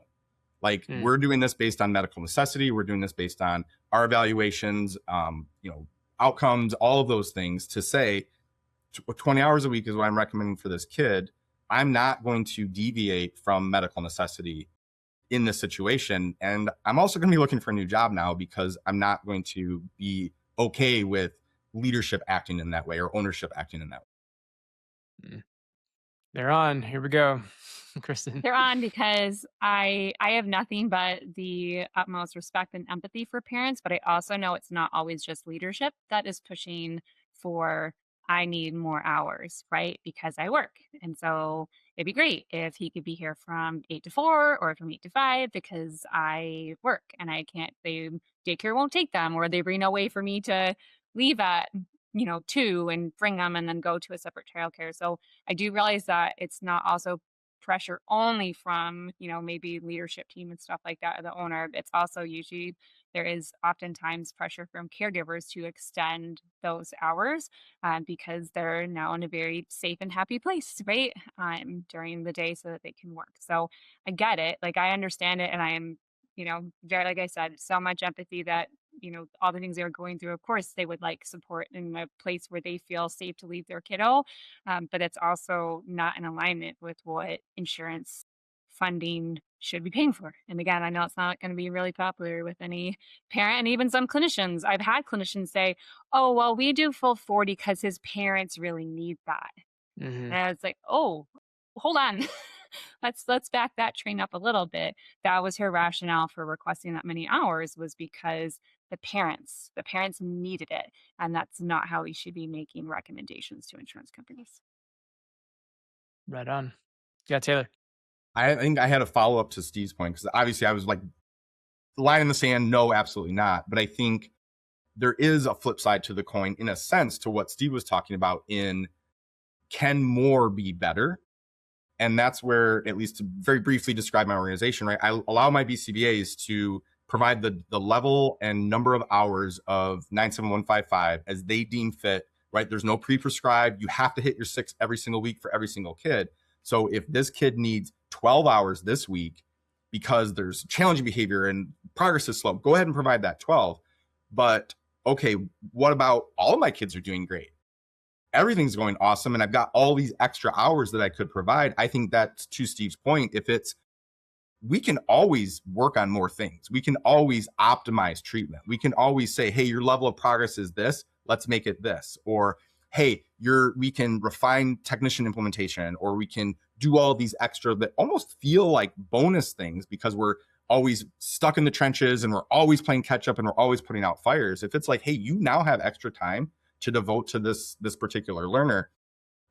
Like, we're doing this based on medical necessity. We're doing this based on our evaluations, outcomes, all of those things to say 20 hours a week is what I'm recommending for this kid. I'm not going to deviate from medical necessity in this situation. And I'm also going to be looking for a new job now because I'm not going to be okay with leadership acting in that way or ownership acting in that way. They're on. Here we go. Kristen. They're on because I have nothing but the utmost respect and empathy for parents, but I also know it's not always just leadership that is pushing for I need more hours, right? Because I work. And so it'd be great if he could be here from 8 to 4 or from 8 to 5 because I work and I can't, daycare won't take them or they bring no way for me to leave at 2 and bring them and then go to a separate childcare. So I do realize that it's not also pressure only from maybe leadership team and stuff like that or the owner. It's also usually there is oftentimes pressure from caregivers to extend those hours because they're now in a very safe and happy place, right, during the day so that they can work. So I get it, like I understand it, and I am very, like I said, so much empathy that all the things they were going through. Of course, they would like support in a place where they feel safe to leave their kiddo, but it's also not in alignment with what insurance funding should be paying for. And again, I know it's not going to be really popular with any parent and even some clinicians. I've had clinicians say, "Oh, well, we do full 40 because his parents really need that." And I was like, "Oh, hold on." Let's back that train up a little bit. That was her rationale for requesting that many hours was because the parents needed it. And that's not how we should be making recommendations to insurance companies. Right on. Yeah, Taylor. I think I had a follow up to Steve's point because obviously I was like, line in the sand, no, absolutely not. But I think there is a flip side to the coin in a sense to what Steve was talking about in can more be better? And that's where, at least to very briefly describe my organization, right? I allow my BCBAs to provide the level and number of hours of 97155 as they deem fit, right? There's no pre-prescribed. You have to hit your 6 every single week for every single kid. So if this kid needs 12 hours this week because there's challenging behavior and progress is slow, go ahead and provide that 12. But okay, what about all of my kids are doing great? Everything's going awesome and I've got all these extra hours that I could provide. I think that's to Steve's point. We can always work on more things. We can always optimize treatment. We can always say, hey, your level of progress is this, let's make it this. Or, hey, we can refine technician implementation, or we can do all these extra that almost feel like bonus things because we're always stuck in the trenches and we're always playing catch up and we're always putting out fires. If it's like, hey, you now have extra time to devote to this particular learner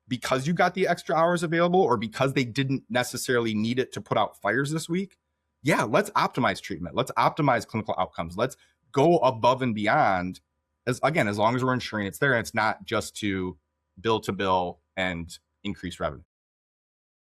because you got the extra hours available or because they didn't necessarily need it to put out fires this week. Yeah, let's optimize treatment. Let's optimize clinical outcomes. Let's go above and beyond as long as we're ensuring it's there and it's not just to bill and increase revenue.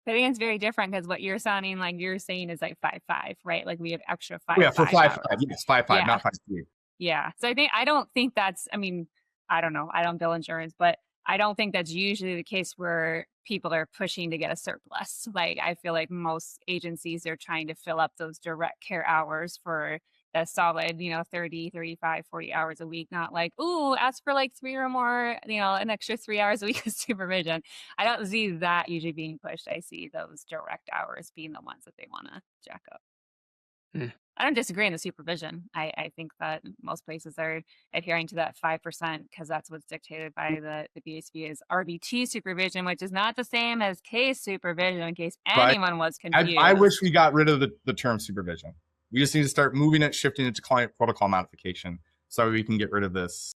I think it's very different because what you're sounding like you're saying is like 5-5, right? Like we have extra Oh, yeah, for 5 5-5. hours. Yes, 5-5, Yeah. not 5-3. Yeah. So I don't think that's, I mean, I don't know. I don't bill insurance, but I don't think that's usually the case where people are pushing to get a surplus. Like I feel like most agencies are trying to fill up those direct care hours for the solid, 30, 35, 40 hours a week, not like, ooh, ask for like 3 or more, an extra 3 hours a week of supervision. I don't see that usually being pushed. I see those direct hours being the ones that they want to jack up. Hmm. I don't disagree in the supervision. I think that most places are adhering to that 5% because that's what's dictated by the BCBA's RBT supervision, which is not the same as case supervision, in case Right. anyone was I confused. wish we got rid of the term supervision. We just need to start moving it, shifting it to client protocol modification so we can get rid of this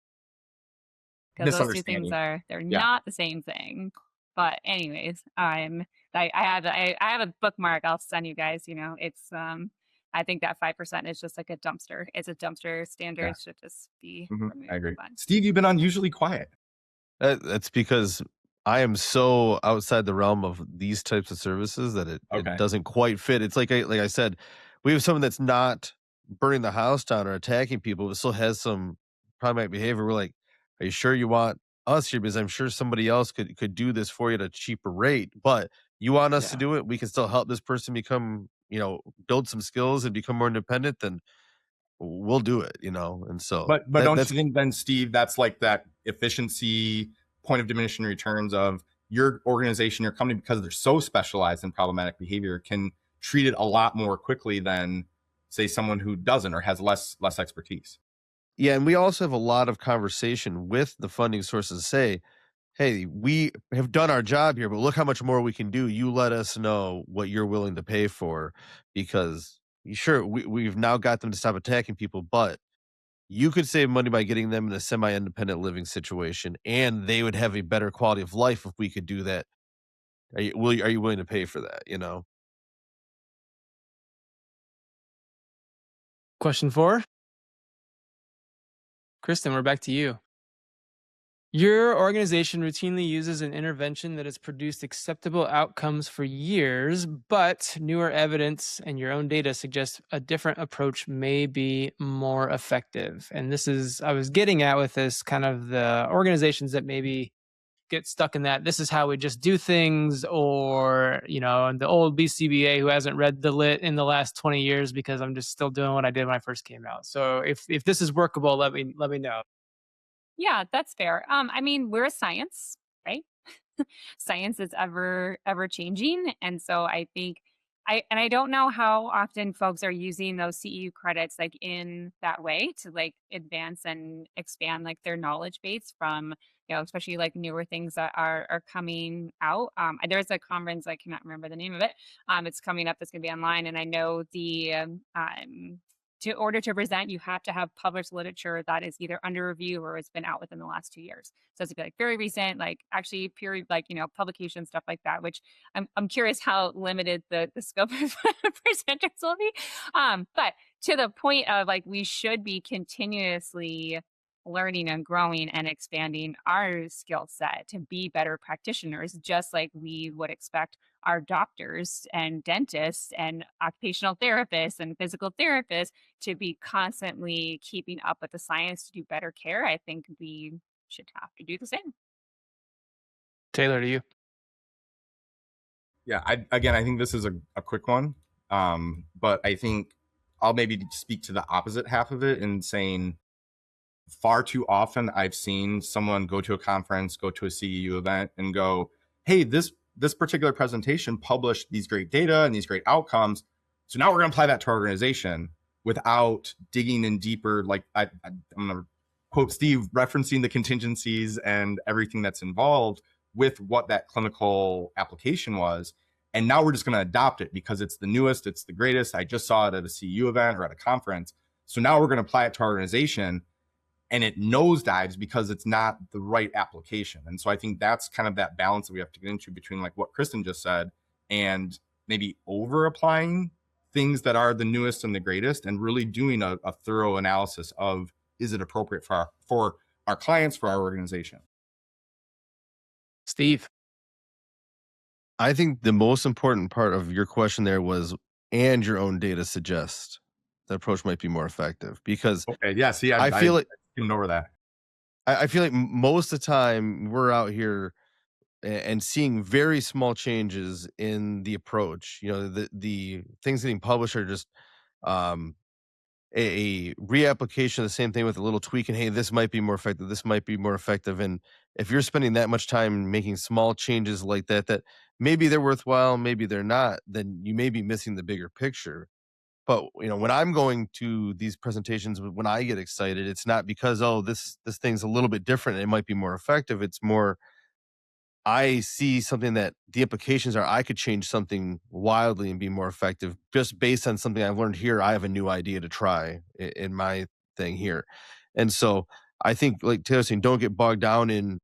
Because those two things misunderstanding. they're Yeah. not the same thing. But anyways, I have a bookmark I'll send you guys. It's I think that 5% is just like a dumpster. It's a dumpster standard. Yeah. It should just be removed. I agree. But Steve, you've been unusually quiet. That's because I am so outside the realm of these types of services that it Okay. doesn't quite fit. It's like I said, we have someone that's not burning the house down or attacking people, but still has some problematic behavior. We're like, are you sure you want us here? Because I'm sure somebody else could do this for you at a cheaper rate. But you want us to Yeah. do it? We can still help this person become, build some skills and become more independent. Then we'll do it. And so But don't that's you think then, Steve, that's like that efficiency point of diminishing returns of your organization, your company, because they're so specialized in problematic behavior, can treat it a lot more quickly than, say, someone who doesn't or has less expertise. Yeah, and we also have a lot of conversation with the funding sources say, hey, we have done our job here, but look how much more we can do. You let us know what you're willing to pay for because sure, we've now got them to stop attacking people, but you could save money by getting them in a semi-independent living situation, and they would have a better quality of life if we could do that. Are you willing to pay for that? Question 4. Kristen, we're back to you. Your organization routinely uses an intervention that has produced acceptable outcomes for years, but newer evidence and your own data suggests a different approach may be more effective. And this is, I was getting at with this kind of the organizations that maybe get stuck in that this is how we just do things, or, the old BCBA who hasn't read the lit in the last 20 years because I'm just still doing what I did when I first came out. So if this is workable, let me know. yeah, that's fair. I mean, we're a science, right? Science is ever changing, and so I think I don't know how often folks are using those CEU credits like in that way to like advance and expand like their knowledge base from especially like newer things that are coming out. There's a conference, I cannot remember the name of it. It's coming up. It's going to be online, and I know the to order to present, you have to have published literature that is either under review or has been out within the last 2 years. So it's be like very recent, like actually peer, like publication stuff like that. Which I'm curious how limited the scope of presenters will be. But to the point of like we should be continuously learning and growing and expanding our skill set to be better practitioners, just like we would expect our doctors and dentists and occupational therapists and physical therapists to be constantly keeping up with the science to do better care. I think we should have to do the same. Taylor, to you. Yeah, I think this is a quick one, but I think I'll maybe speak to the opposite half of it in saying far too often I've seen someone go to a conference, go to a CEU event and go, hey, this particular presentation published these great data and these great outcomes. So now we're going to apply that to our organization without digging in deeper. Like I'm going to quote Steve, referencing the contingencies and everything that's involved with what that clinical application was. And now we're just going to adopt it because it's the newest, it's the greatest. I just saw it at a CEU event or at a conference. So now we're going to apply it to our organization. And it nosedives because it's not the right application. And so I think that's kind of that balance that we have to get into between like what Kristen just said and maybe over applying things that are the newest and the greatest and really doing a thorough analysis of, is it appropriate for our clients, for our organization? Steve. I think the most important part of your question there was, and your own data suggests the approach might be more effective, because Okay, yeah. See, I I feel like skimmed over that. I feel like most of the time we're out here and seeing very small changes in the approach. You know, the things getting published are just um, a reapplication of the same thing with a little tweak, and hey, this might be more effective. This might be more effective. And if you're spending that much time making small changes like that, that maybe they're worthwhile, maybe they're not, then you may be missing the bigger picture. But you know, when I'm going to these presentations, when I get excited, it's not because, oh, this thing's a little bit different, it might be more effective. It's more, I see something that the implications are I could change something wildly and be more effective just based on something I've learned here. I have a new idea to try in my thing here. And so I think, like Taylor's saying, don't get bogged down in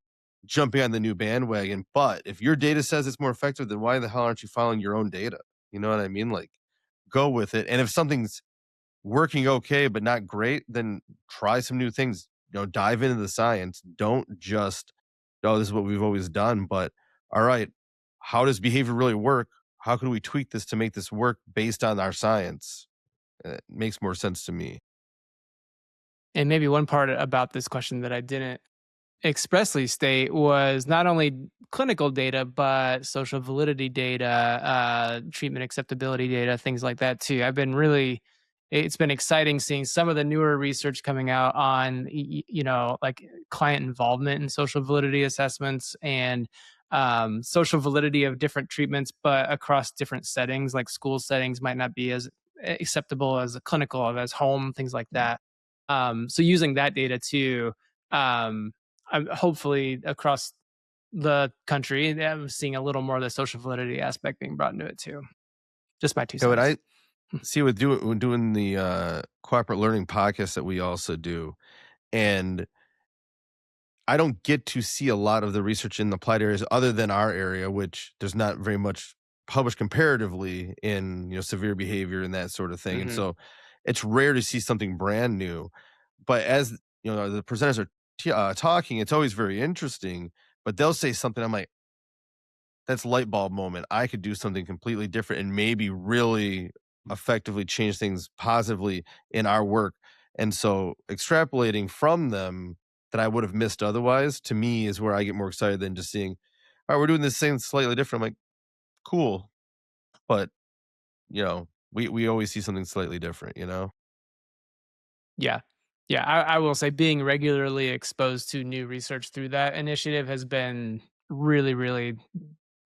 jumping on the new bandwagon. But if your data says it's more effective, then why the hell aren't you following your own data? You know what I mean? Like, go with it. And if something's working okay, but not great, then try some new things. You know, dive into the science. Don't just, oh, this is what we've always done. But all right, how does behavior really work? How can we tweak this to make this work based on our science? It makes more sense to me. And maybe one part about this question that I didn't expressly state was not only clinical data, but social validity data, treatment acceptability data, things like that too. It's been exciting seeing some of the newer research coming out on, like client involvement in social validity assessments and social validity of different treatments, but across different settings, like school settings might not be as acceptable as a clinical, as home, things like that. So using that data too, um, hopefully across the country, I'm seeing a little more of the social validity aspect being brought into it too. Just my two Yeah, what cents. I see with doing the corporate learning podcast that we also do, and I don't get to see a lot of the research in the applied areas other than our area, which there's not very much published comparatively in, you know, severe behavior and that sort of thing. And Hmm. so it's rare to see something brand new. But as you know, the presenters are talking, it's always very interesting. But they'll say something, I'm like, that's light bulb moment. I could do something completely different and maybe really effectively change things positively in our work. And so extrapolating from them that I would have missed otherwise, to me, is where I get more excited than just seeing, all right, we're doing this thing slightly different. I'm like, cool. But we always see something slightly different, you know? Yeah. Yeah. I will say being regularly exposed to new research through that initiative has been really, really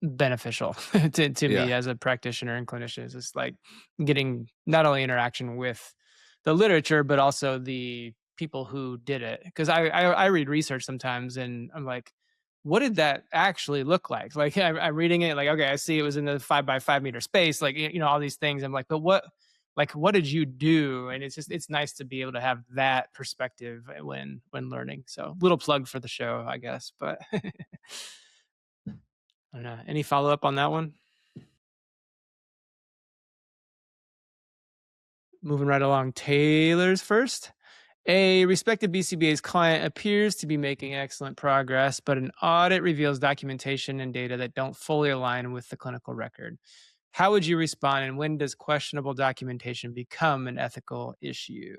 beneficial to Yeah. me as a practitioner and clinician. It's just like getting not only interaction with the literature, but also the people who did it. Because I read research sometimes and I'm like, what did that actually look like? Like I'm reading it, like, okay, I see it was in the 5 by 5 meter space, like, all these things. I'm like, but what did you do? And it's nice to be able to have that perspective when learning. So little plug for the show, I guess. But I don't know. Any follow up on that one? Moving right along. Taylor's first. A respected BCBA's client appears to be making excellent progress, but an audit reveals documentation and data that don't fully align with the clinical record. How would you respond, and when does questionable documentation become an ethical issue?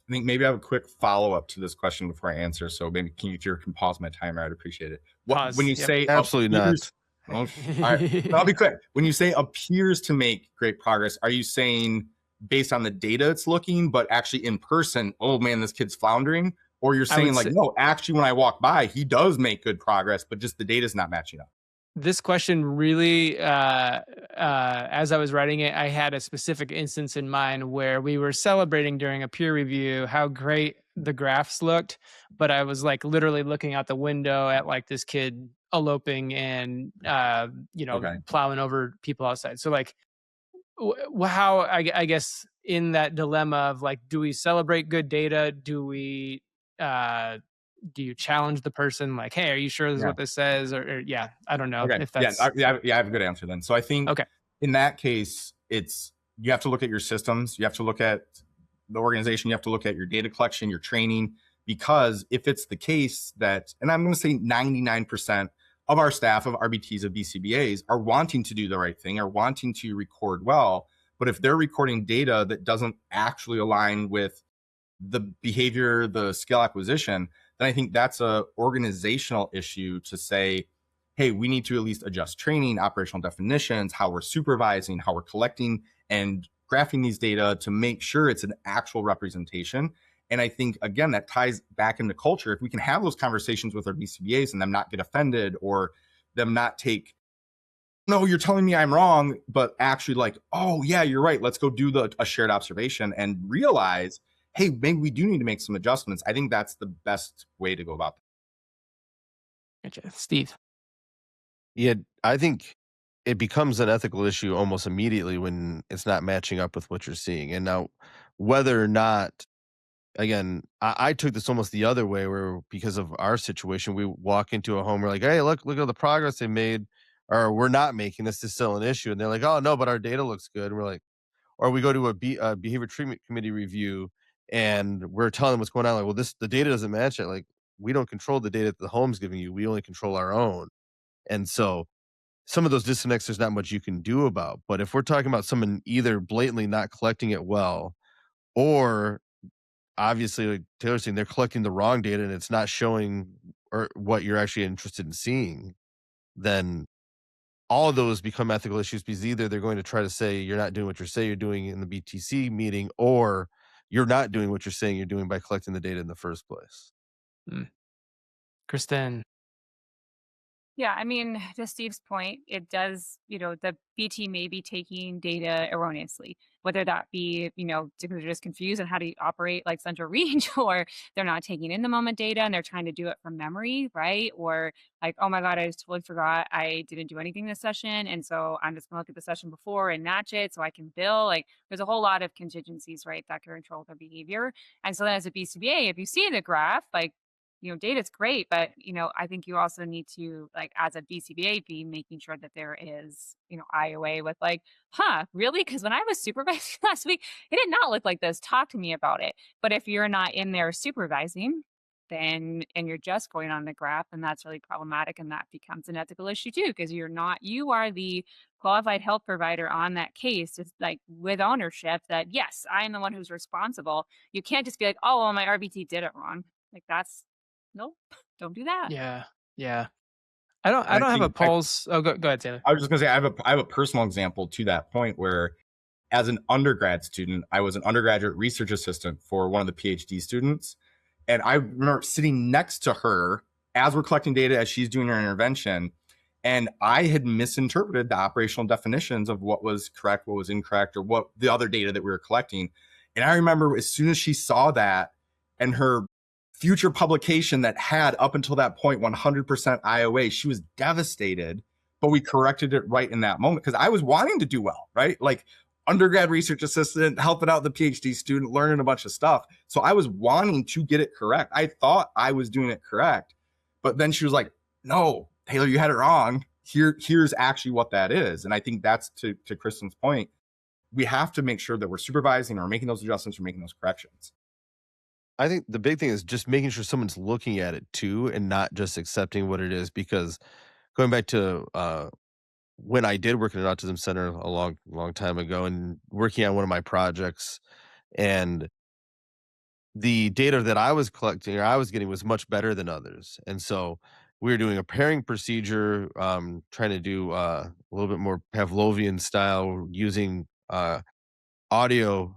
I think maybe I have a quick follow up to this question before I answer. So maybe if you can pause my timer, I'd appreciate it. When Pause. you Yep. say Absolutely appears, not. oh, all right, I'll be quick. When you say appears to make great progress, are you saying based on the data it's looking, but actually in person, oh man, this kid's floundering? Or you're I would saying like, say no, actually when I walk by, he does make good progress, but just the data's not matching up. this question really, as I was writing it, I had a specific instance in mind where we were celebrating during a peer review how great the graphs looked, but I was like literally looking out the window at like this kid eloping and Okay. plowing over people outside. So like, how I guess in that dilemma of like, do we celebrate good data? Uh, do you challenge the person like, hey, are you sure this is Yeah. what this says? Or yeah, I don't know Okay. if Yeah. that's Yeah. I have a good answer then. So I think okay. in that case, you have to look at your systems. You have to look at the organization. You have to look at your data collection, your training, because if it's the case that, and I'm going to say 99% of our staff, of RBTs, of BCBAs, are wanting to do the right thing, are wanting to record well. But if they're recording data that doesn't actually align with the behavior, the skill acquisition, then I think that's a organizational issue to say, hey, we need to at least adjust training, operational definitions, how we're supervising, how we're collecting and graphing these data to make sure it's an actual representation. And I think, again, that ties back into culture. If we can have those conversations with our BCBAs and them not get offended or them not take, no, you're telling me I'm wrong, but actually like, oh, yeah, you're right. Let's go do a shared observation and realize, hey, maybe we do need to make some adjustments. I think that's the best way to go about that. Gotcha. Steve. Yeah, I think it becomes an ethical issue almost immediately when it's not matching up with what you're seeing. And now, whether or not, again, I took this almost the other way, where because of our situation, we walk into a home, we're like, hey, look at the progress they made, or we're not making this is still an issue. And they're like, oh, no, but our data looks good. And we're like, or we go to a behavior treatment committee review and we're telling them what's going on. Like, well, the data doesn't match it. Like, we don't control the data that the home's giving you. We only control our own. And so some of those disconnects, there's not much you can do about. But if we're talking about someone either blatantly not collecting it well, or obviously, like Taylor's saying, they're collecting the wrong data and it's not showing or what you're actually interested in seeing, then all of those become ethical issues, because either they're going to try to say you're not doing what you're saying you're doing in the BTC meeting, or you're not doing what you're saying you're doing by collecting the data in the first place. Kristen. Yeah, I mean, to Steve's point, it does, the BT may be taking data erroneously, whether that be, because they're just confused on how to operate like central range, or they're not taking in the moment data and they're trying to do it from memory, right? Or like, oh my God, I just totally forgot I didn't do anything this session. And so I'm just gonna look at the session before and match it so I can bill. Like there's a whole lot of contingencies, right, that can control their behavior. And so then as a BCBA, if you see the graph, like, data's great, but, I think you also need to, like, as a BCBA, be making sure that there is, IOA with like, really? Because when I was supervising last week, it did not look like this. Talk to me about it. But if you're not in there supervising, then, and you're just going on the graph, and that's really problematic. And that becomes an ethical issue too, because you are the qualified health provider on that case. It's like with ownership that, yes, I am the one who's responsible. You can't just be like, oh, well, my RBT did it wrong. Like nope, don't do that. Yeah. I don't And I have a think pulse. Oh, go ahead, Taylor. I was just gonna say I have a personal example to that point where, as an undergrad student, I was an undergraduate research assistant for one of the PhD students. And I remember sitting next to her as we're collecting data, as she's doing her intervention. And I had misinterpreted the operational definitions of what was correct, what was incorrect, or what the other data that we were collecting. And I remember as soon as she saw that and her future publication that had up until that point 100% IOA, she was devastated, but we corrected it right in that moment because I was wanting to do well, right? Like undergrad research assistant, helping out the PhD student, learning a bunch of stuff. So I was wanting to get it correct. I thought I was doing it correct, but then she was like, no, Taylor, you had it wrong. Here's actually what that is. And I think that's to Kristen's point. We have to make sure that we're supervising or making those adjustments or making those corrections. I think the big thing is just making sure someone's looking at it too and not just accepting what it is, because going back to when I did work at an autism center a long time ago and working on one of my projects, and the data that I was collecting or I was getting was much better than others. And so we were doing a pairing procedure, trying to do a little bit more Pavlovian style, using auditory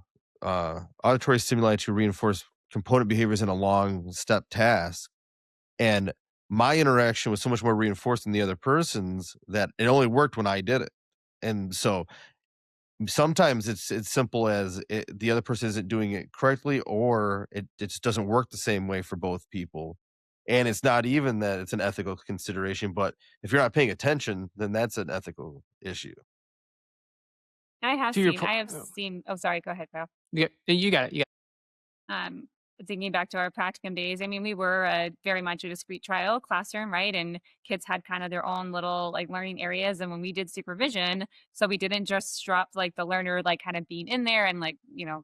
stimuli to reinforce component behaviors in a long step task. And my interaction was so much more reinforced than the other person's that it only worked when I did it. And so sometimes it's simple as the other person isn't doing it correctly, or it just doesn't work the same way for both people. And it's not even that it's an ethical consideration, but if you're not paying attention, then that's an ethical issue. I have To your seen, point. oh, sorry, go ahead, Kyle. Yeah, you got it. Um, thinking back to our practicum days, I mean, we were very much a discrete trial classroom, right? And kids had kind of their own little like learning areas. And when we did supervision, so we didn't just drop like the learner like kind of being in there and like,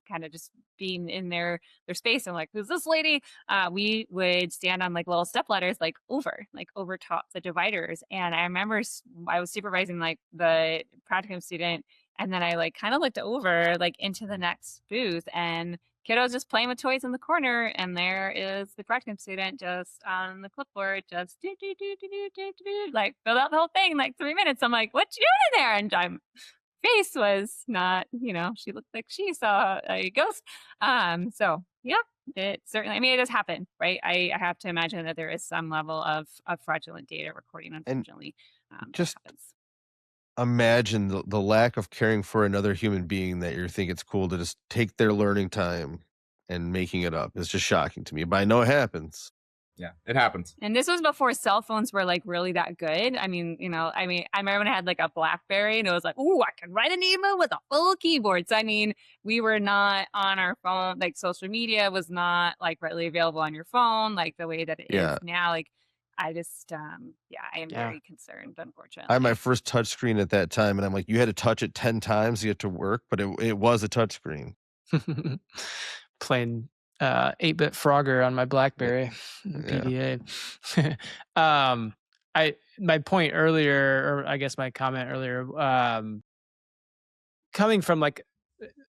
kind of just being in their space and like, who's this lady? We would stand on like little step ladders, like over top the dividers. And I remember I was supervising like the practicum student, and then I like kind of looked over like into the next booth, and kiddo's just playing with toys in the corner, and there is the practicum student just on the clipboard, just like filled out the whole thing in like 3 minutes. I'm like, what you doing in there? And face was not, she looked like she saw a ghost. So yeah, it certainly, I mean, it does happen, right? I have to imagine that there is some level of fraudulent data recording, And unfortunately. That just happens. imagine the lack of caring for another human being that you think it's cool to just take their learning time and making it up. It's just shocking to me, but I know it happens. Yeah, it happens. And this was before cell phones were like really that good. I mean, I remember when I had like a BlackBerry and it was like, ooh, I can write an email with a full keyboard. So I mean, we were not on our phone, like social media was not like readily available on your phone, like the way that it is Yeah. now. Like I just I am Yeah. very concerned, I had unfortunately. my first touch screen at that time, and I'm like, you had to touch it 10 times to get to work, but it was a touch screen. Playing 8-bit Frogger on my Yeah. BlackBerry, Yeah. PDA. My point earlier, or I guess my comment earlier, coming from like,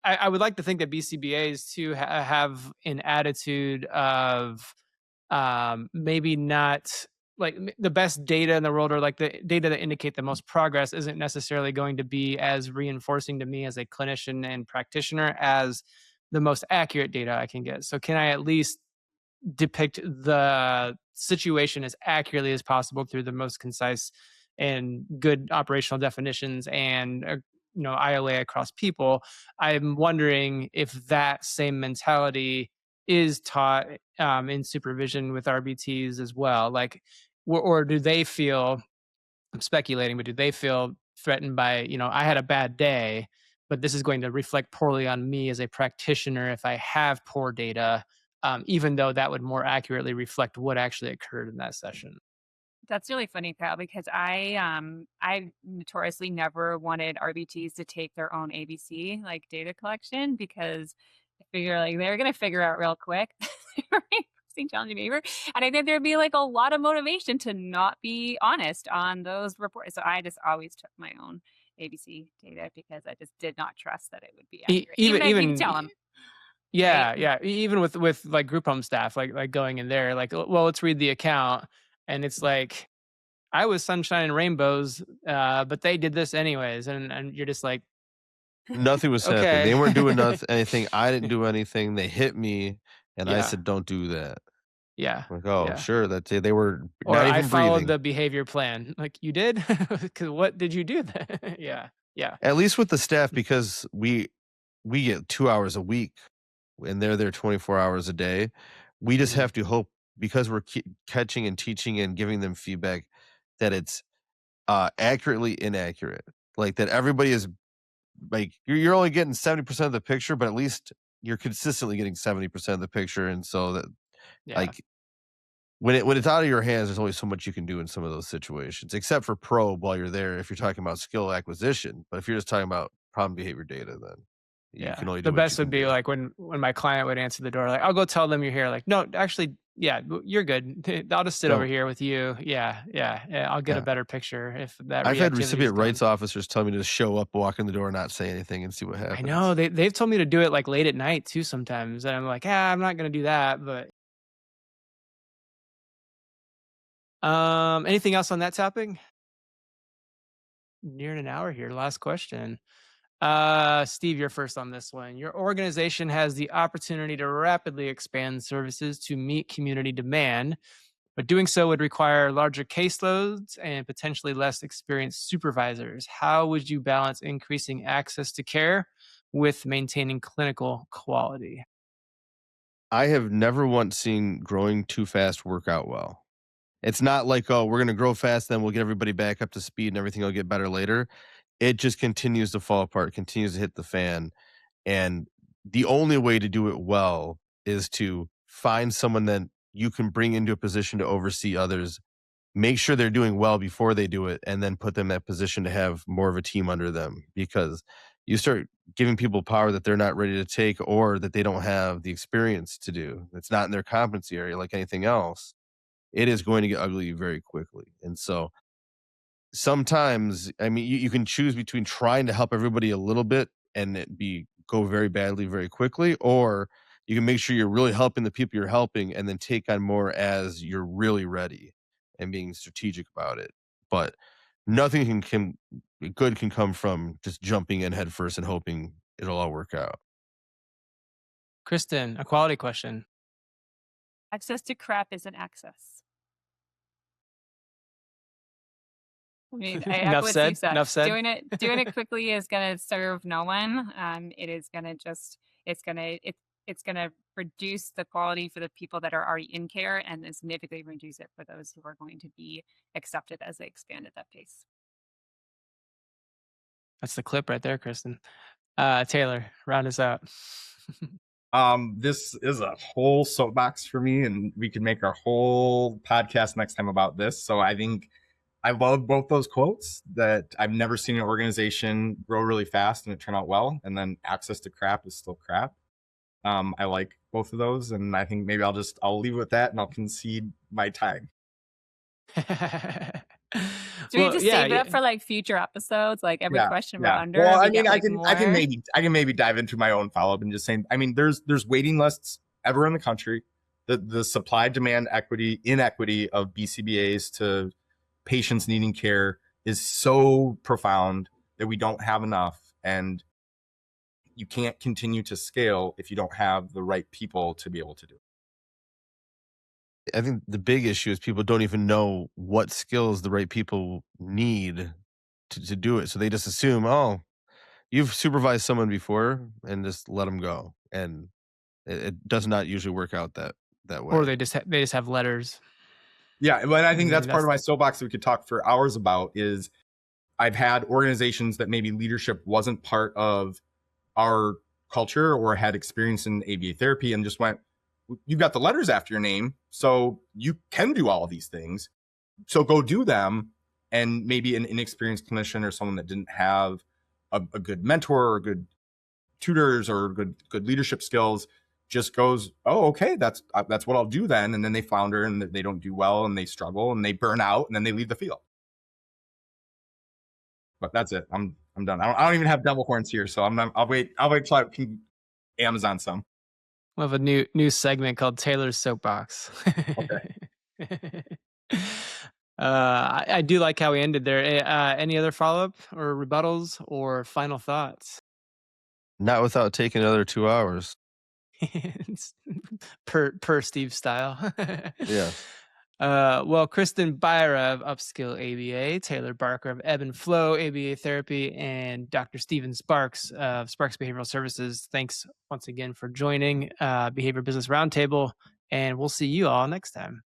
I would like to think that BCBAs too have an attitude of maybe not like the best data in the world, or like the data that indicate the most progress isn't necessarily going to be as reinforcing to me as a clinician and practitioner as the most accurate data I can get. So can I at least depict the situation as accurately as possible through the most concise and good operational definitions and ILA across people? I'm wondering if that same mentality is taught in supervision with RBTs as well. Like, or do they feel? I'm speculating, but do they feel threatened by, I had a bad day, but this is going to reflect poorly on me as a practitioner if I have poor data, even though that would more accurately reflect what actually occurred in that session? That's really funny, Kyle, because I notoriously never wanted RBTs to take their own ABC like data collection, because I figure like they're gonna figure out real quick they were reinforcing challenging behavior. And I think there'd be like a lot of motivation to not be honest on those reports. So I just always took my own ABC data because I just did not trust that it would be accurate. Even if you tell them. Yeah, Right? yeah. Even with like group home staff, like going in there, like, well, let's read the account, and it's like, I was sunshine and rainbows, but they did this anyways, and you're just like, Nothing was happening. okay. They weren't doing anything. I didn't do anything. They hit me, and I Yeah, said, "Don't do that." yeah, I'm like, "Oh, yeah. sure." They were Or not I even followed breathing. the behavior plan. Like, you did? Because what did you do then? Yeah, yeah. At least with the staff, because we get 2 hours a week, and they're there 24 hours a day. We just Mhm. have to hope, because we're catching and teaching and giving them feedback, that it's accurately inaccurate. Like, that everybody is like, you're only getting 70% of the picture, but at least you're consistently getting 70% of the picture. And so that, Yeah, like, when it's out of your hands, there's only so much you can do in some of those situations, except for probe while you're there if you're talking about skill acquisition. But if you're just talking about problem behavior data, then you yeah. can only The do what you best would can be do. like when my client would answer the door, like, I'll go tell them you're here. Like, no, actually, yeah, you're good. I'll just sit over No, here with you. Yeah, yeah, yeah. I'll get a yeah. better picture if that I've had reactivity is recipient gone. rights officers tell me to show up, walk in the door, not say anything, and see what I know happens. they've told me to do it like late at night too sometimes, and I'm like, I'm not gonna do that. But anything else on that topic? Nearing an hour here. Last question. Steve, you're first on this one. Your organization has the opportunity to rapidly expand services to meet community demand, but doing so would require larger caseloads and potentially less experienced supervisors. How would you balance increasing access to care with maintaining clinical quality? I have never once seen growing too fast work out well. It's not like, oh, we're gonna grow fast, then we'll get everybody back up to speed and everything will get better later. It just continues to fall apart, continues to hit the fan. And the only way to do it well is to find someone that you can bring into a position to oversee others. Make sure they're doing well before they do it, and then put them in that position to have more of a team under them, because you start giving people power that they're not ready to take or that they don't have the experience to do. It's not in their competency area like anything else. It is going to get ugly very quickly. And so sometimes, I mean, you can choose between trying to help everybody a little bit and go very badly very quickly, or you can make sure you're really helping the people you're helping and then take on more as you're really ready and being strategic about it. But nothing good can come from just jumping in head first and hoping it'll all work out. Kristen, a quality question. Access to crap isn't access. I mean, I echo Enough what said. Steve said. Enough said. Doing it quickly is going to serve no one. It is going to just it's going to reduce the quality for the people that are already in care, and then significantly reduce it for those who are going to be accepted as they expand at that pace. That's the clip right there, Kristen. Taylor, round us out. This is a whole soapbox for me, and we could make our whole podcast next time about this. So I think I love both those quotes, that I've never seen an organization grow really fast and it turn out well. And then access to crap is still crap. I like both of those, and I think maybe I'll leave it with that, and I'll concede my time. Do we just save it up for like future episodes, like every question we're under? Well, I mean, I can maybe dive into my own follow-up and just saying, I mean, there's waiting lists everywhere in the country. The supply demand inequity of BCBAs to patients needing care is so profound that we don't have enough, and you can't continue to scale if you don't have the right people to be able to do it. I think the big issue is people don't even know what skills the right people need to do it. So they just assume, oh, you've supervised someone before, and just let them go. And it does not usually work out that way. Or they just have letters. Yeah, but I think that's part of my soapbox that we could talk for hours about. Is I've had organizations that maybe leadership wasn't part of our culture or had experience in ABA therapy, and just went, you've got the letters after your name, so you can do all of these things, so go do them. And maybe an inexperienced clinician or someone that didn't have a good mentor or good tutors or good leadership skills just goes, oh, okay, that's what I'll do then. And then they flounder, and they don't do well, and they struggle, and they burn out, and then they leave the field. But that's it. I'm done. I don't even have devil horns here, so I'll wait till I can Amazon some. We'll have a new segment called Taylor's Soapbox. Okay. I do like how we ended there. Any other follow-up or rebuttals or final thoughts? Not without taking another 2 hours. per Steve style. Yeah. Well, Kristen Byra of Upskill ABA, Taylor Barker of Ebb and Flow ABA Therapy, and Dr. Steven Sparks of Sparks Behavioral Services. Thanks once again for joining Behavior Business Roundtable, and we'll see you all next time.